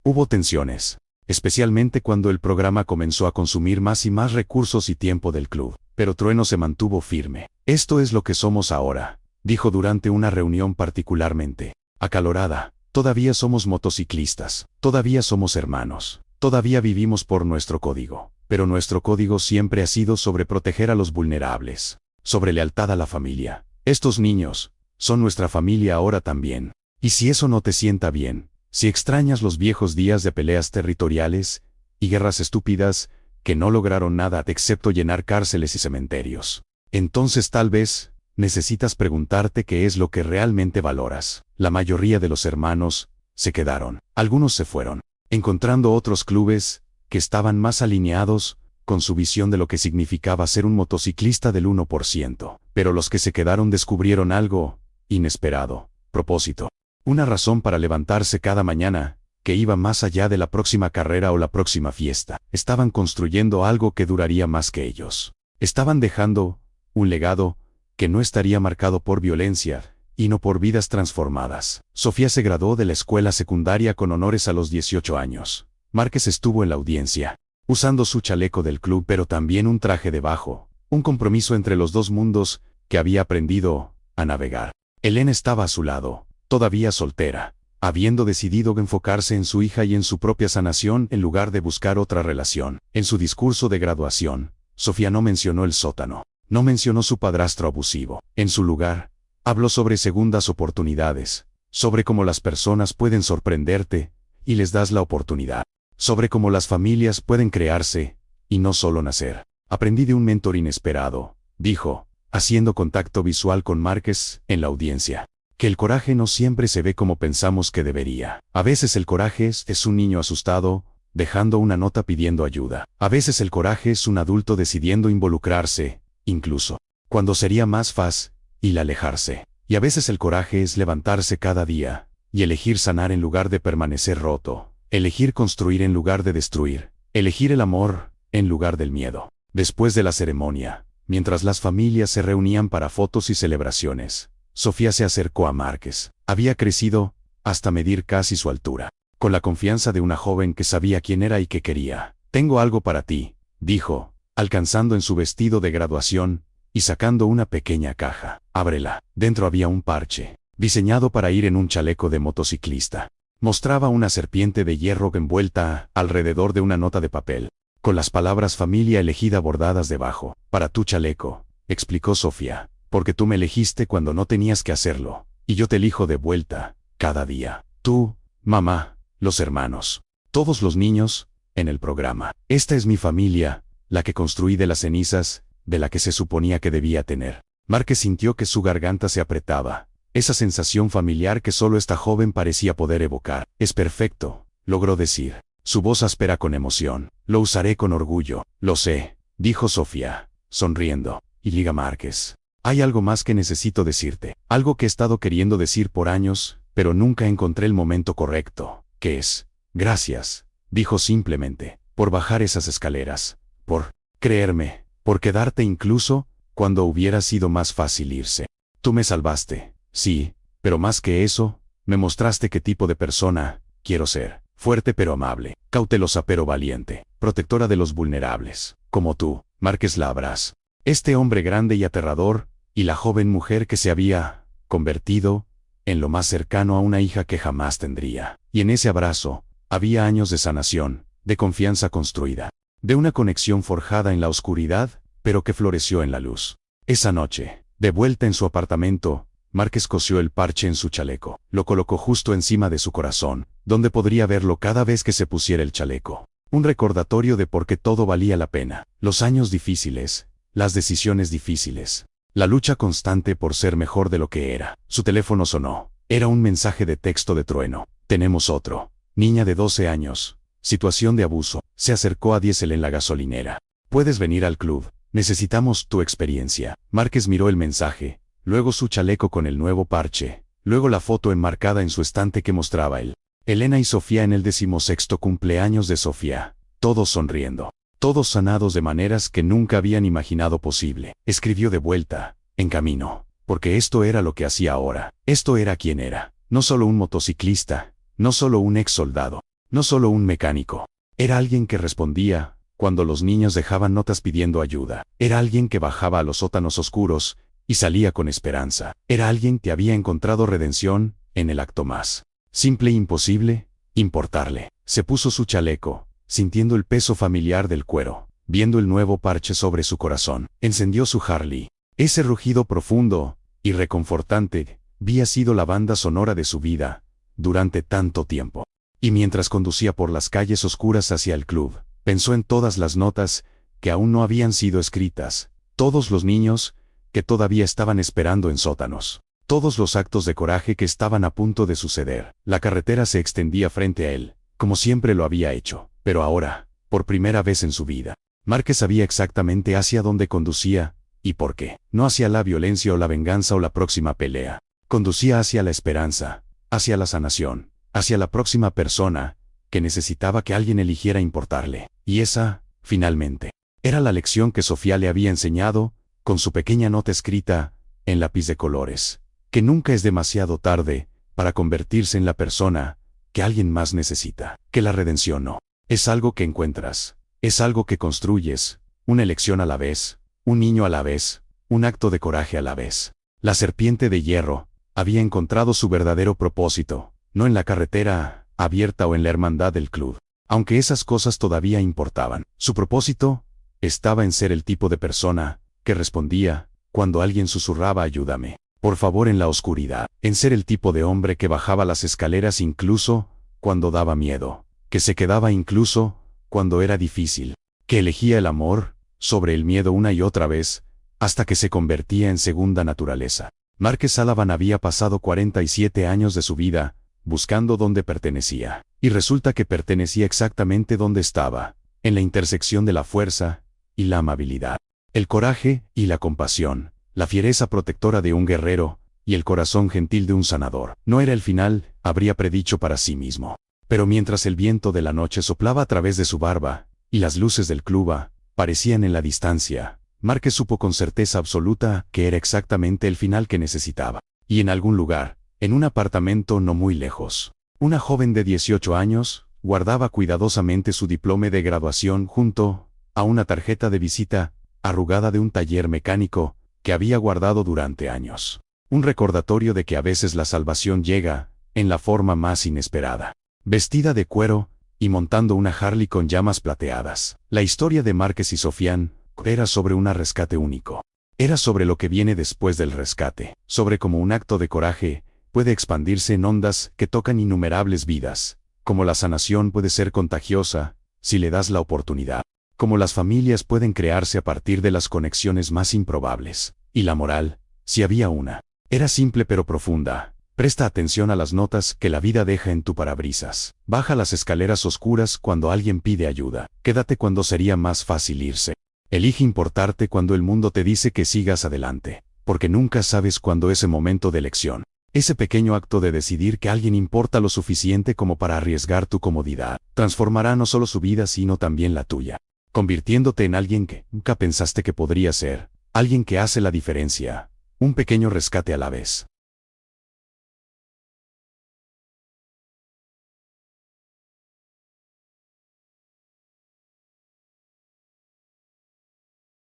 Hubo tensiones, especialmente cuando el programa comenzó a consumir más y más recursos y tiempo del club, pero Trueno se mantuvo firme. Esto es lo que somos ahora, dijo durante una reunión particularmente acalorada. Todavía somos motociclistas, todavía somos hermanos, todavía vivimos por nuestro código, pero nuestro código siempre ha sido sobre proteger a los vulnerables, sobre lealtad a la familia. Estos niños son nuestra familia ahora también. Y si eso no te sienta bien, si extrañas los viejos días de peleas territoriales y guerras estúpidas que no lograron nada excepto llenar cárceles y cementerios, entonces tal vez necesitas preguntarte qué es lo que realmente valoras. La mayoría de los hermanos se quedaron. Algunos se fueron, encontrando otros clubes que estaban más alineados con su visión de lo que significaba ser un motociclista del 1%. Pero los que se quedaron descubrieron algo inesperado: propósito. Una razón para levantarse cada mañana, que iba más allá de la próxima carrera o la próxima fiesta. Estaban construyendo algo que duraría más que ellos. Estaban dejando un legado que no estaría marcado por violencia, y no por vidas transformadas. Sofía se graduó de la escuela secundaria con honores a los 18 años. Márquez estuvo en la audiencia, usando su chaleco del club pero también un traje de bajo, un compromiso entre los dos mundos que había aprendido a navegar. Elena estaba a su lado, todavía soltera, habiendo decidido enfocarse en su hija y en su propia sanación en lugar de buscar otra relación. En su discurso de graduación, Sofía no mencionó el sótano, no mencionó su padrastro abusivo. En su lugar, habló sobre segundas oportunidades, sobre cómo las personas pueden sorprenderte y les das la oportunidad, sobre cómo las familias pueden crearse y no solo nacer. Aprendí de un mentor inesperado, dijo, haciendo contacto visual con Márquez en la audiencia, que el coraje no siempre se ve como pensamos que debería. A veces el coraje es un niño asustado, dejando una nota pidiendo ayuda. A veces el coraje es un adulto decidiendo involucrarse, incluso cuando sería más fácil alejarse. Y a veces el coraje es levantarse cada día y elegir sanar en lugar de permanecer roto, elegir construir en lugar de destruir, elegir el amor en lugar del miedo. Después de la ceremonia, mientras las familias se reunían para fotos y celebraciones, Sofía se acercó a Márquez. Había crecido hasta medir casi su altura, con la confianza de una joven que sabía quién era y qué quería. Tengo algo para ti, dijo, alcanzando en su vestido de graduación y sacando una pequeña caja. Ábrela. Dentro había un parche, diseñado para ir en un chaleco de motociclista. Mostraba una serpiente de hierro envuelta alrededor de una nota de papel, con las palabras familia elegida bordadas debajo. Para tu chaleco, explicó Sofía, porque tú me elegiste cuando no tenías que hacerlo, y yo te elijo de vuelta, cada día. Tú, mamá, los hermanos, todos los niños en el programa. Esta es mi familia, la que construí de las cenizas, de la que se suponía que debía tener. Márquez sintió que su garganta se apretaba, esa sensación familiar que solo esta joven parecía poder evocar. Es perfecto, logró decir, su voz áspera con emoción. Lo usaré con orgullo. Lo sé, dijo Sofía, sonriendo. Y Liga Márquez. Hay algo más que necesito decirte, algo que he estado queriendo decir por años, pero nunca encontré el momento correcto. ¿Qué es? Gracias, dijo simplemente, por bajar esas escaleras, por creerme, por quedarte incluso cuando hubiera sido más fácil irse. Tú me salvaste, sí, pero más que eso, me mostraste qué tipo de persona quiero ser. Fuerte pero amable, cautelosa pero valiente, protectora de los vulnerables, como tú, Márquez Labras. Este hombre grande y aterrador, y la joven mujer que se había convertido en lo más cercano a una hija que jamás tendría. Y en ese abrazo, había años de sanación, de confianza construida, de una conexión forjada en la oscuridad, pero que floreció en la luz. Esa noche, de vuelta en su apartamento, Márquez cosió el parche en su chaleco, lo colocó justo encima de su corazón, donde podría verlo cada vez que se pusiera el chaleco. Un recordatorio de por qué todo valía la pena. Los años difíciles, las decisiones difíciles, La lucha constante por ser mejor de lo que era. Su teléfono sonó. Era un mensaje de texto de trueno. Tenemos otro. Niña de 12 años. Situación de abuso. Se acercó a Diesel en la gasolinera. Puedes venir al club. Necesitamos tu experiencia. Márquez miró el mensaje, luego su chaleco con el nuevo parche, luego la foto enmarcada en su estante que mostraba él. Elena y Sofía en el 16º cumpleaños de Sofía. Todos sonriendo. Todos sanados de maneras que nunca habían imaginado posible. Escribió de vuelta, en camino, porque esto era lo que hacía ahora. Esto era quien era. No solo un motociclista, no solo un ex soldado, no solo un mecánico. Era alguien que respondía cuando los niños dejaban notas pidiendo ayuda. Era alguien que bajaba a los sótanos oscuros y salía con esperanza. Era alguien que había encontrado redención en el acto más simple e imposible, importarle. Se puso su chaleco, sintiendo el peso familiar del cuero, viendo el nuevo parche sobre su corazón. Encendió su Harley. Ese rugido profundo y reconfortante había sido la banda sonora de su vida durante tanto tiempo. Y mientras conducía por las calles oscuras hacia el club, pensó en todas las notas que aún no habían sido escritas, todos los niños que todavía estaban esperando en sótanos, todos los actos de coraje que estaban a punto de suceder. La carretera se extendía frente a él, como siempre lo había hecho, pero ahora, por primera vez en su vida, Márquez sabía exactamente hacia dónde conducía y por qué. No hacia la violencia o la venganza o la próxima pelea. Conducía hacia la esperanza, hacia la sanación, hacia la próxima persona que necesitaba que alguien eligiera importarle. Y esa, finalmente, era la lección que Sofía le había enseñado, con su pequeña nota escrita en lápiz de colores, que nunca es demasiado tarde para convertirse en la persona que alguien más necesita, que la redención no es algo que encuentras, es algo que construyes, una elección a la vez, un niño a la vez, un acto de coraje a la vez. La serpiente de hierro había encontrado su verdadero propósito, no en la carretera abierta o en la hermandad del club, aunque esas cosas todavía importaban. Su propósito estaba en ser el tipo de persona que respondía cuando alguien susurraba ayúdame, por favor, en la oscuridad, en ser el tipo de hombre que bajaba las escaleras incluso cuando daba miedo, que se quedaba incluso cuando era difícil, que elegía el amor sobre el miedo una y otra vez, hasta que se convertía en segunda naturaleza. Márquez Salavan había pasado 47 años de su vida buscando dónde pertenecía, y resulta que pertenecía exactamente donde estaba, en la intersección de la fuerza y la amabilidad, el coraje y la compasión, la fiereza protectora de un guerrero y el corazón gentil de un sanador. No era el final, habría predicho para sí mismo. Pero mientras el viento de la noche soplaba a través de su barba y las luces del club parecían en la distancia, Márquez supo con certeza absoluta que era exactamente el final que necesitaba. Y en algún lugar, en un apartamento no muy lejos, una joven de 18 años guardaba cuidadosamente su diploma de graduación junto a una tarjeta de visita arrugada de un taller mecánico que había guardado durante años. Un recordatorio de que a veces la salvación llega en la forma más inesperada. Vestida de cuero y montando una Harley con llamas plateadas. La historia de Márquez y Sofián era sobre un rescate único. Era sobre lo que viene después del rescate, sobre cómo un acto de coraje puede expandirse en ondas que tocan innumerables vidas, como la sanación puede ser contagiosa si le das la oportunidad, como las familias pueden crearse a partir de las conexiones más improbables, y la moral, si había una, era simple pero profunda. Presta atención a las notas que la vida deja en tu parabrisas. Baja las escaleras oscuras cuando alguien pide ayuda. Quédate cuando sería más fácil irse. Elige importarte cuando el mundo te dice que sigas adelante, porque nunca sabes cuándo ese momento de elección, ese pequeño acto de decidir que alguien importa lo suficiente como para arriesgar tu comodidad, transformará no solo su vida sino también la tuya, convirtiéndote en alguien que nunca pensaste que podría ser, alguien que hace la diferencia, un pequeño rescate a la vez.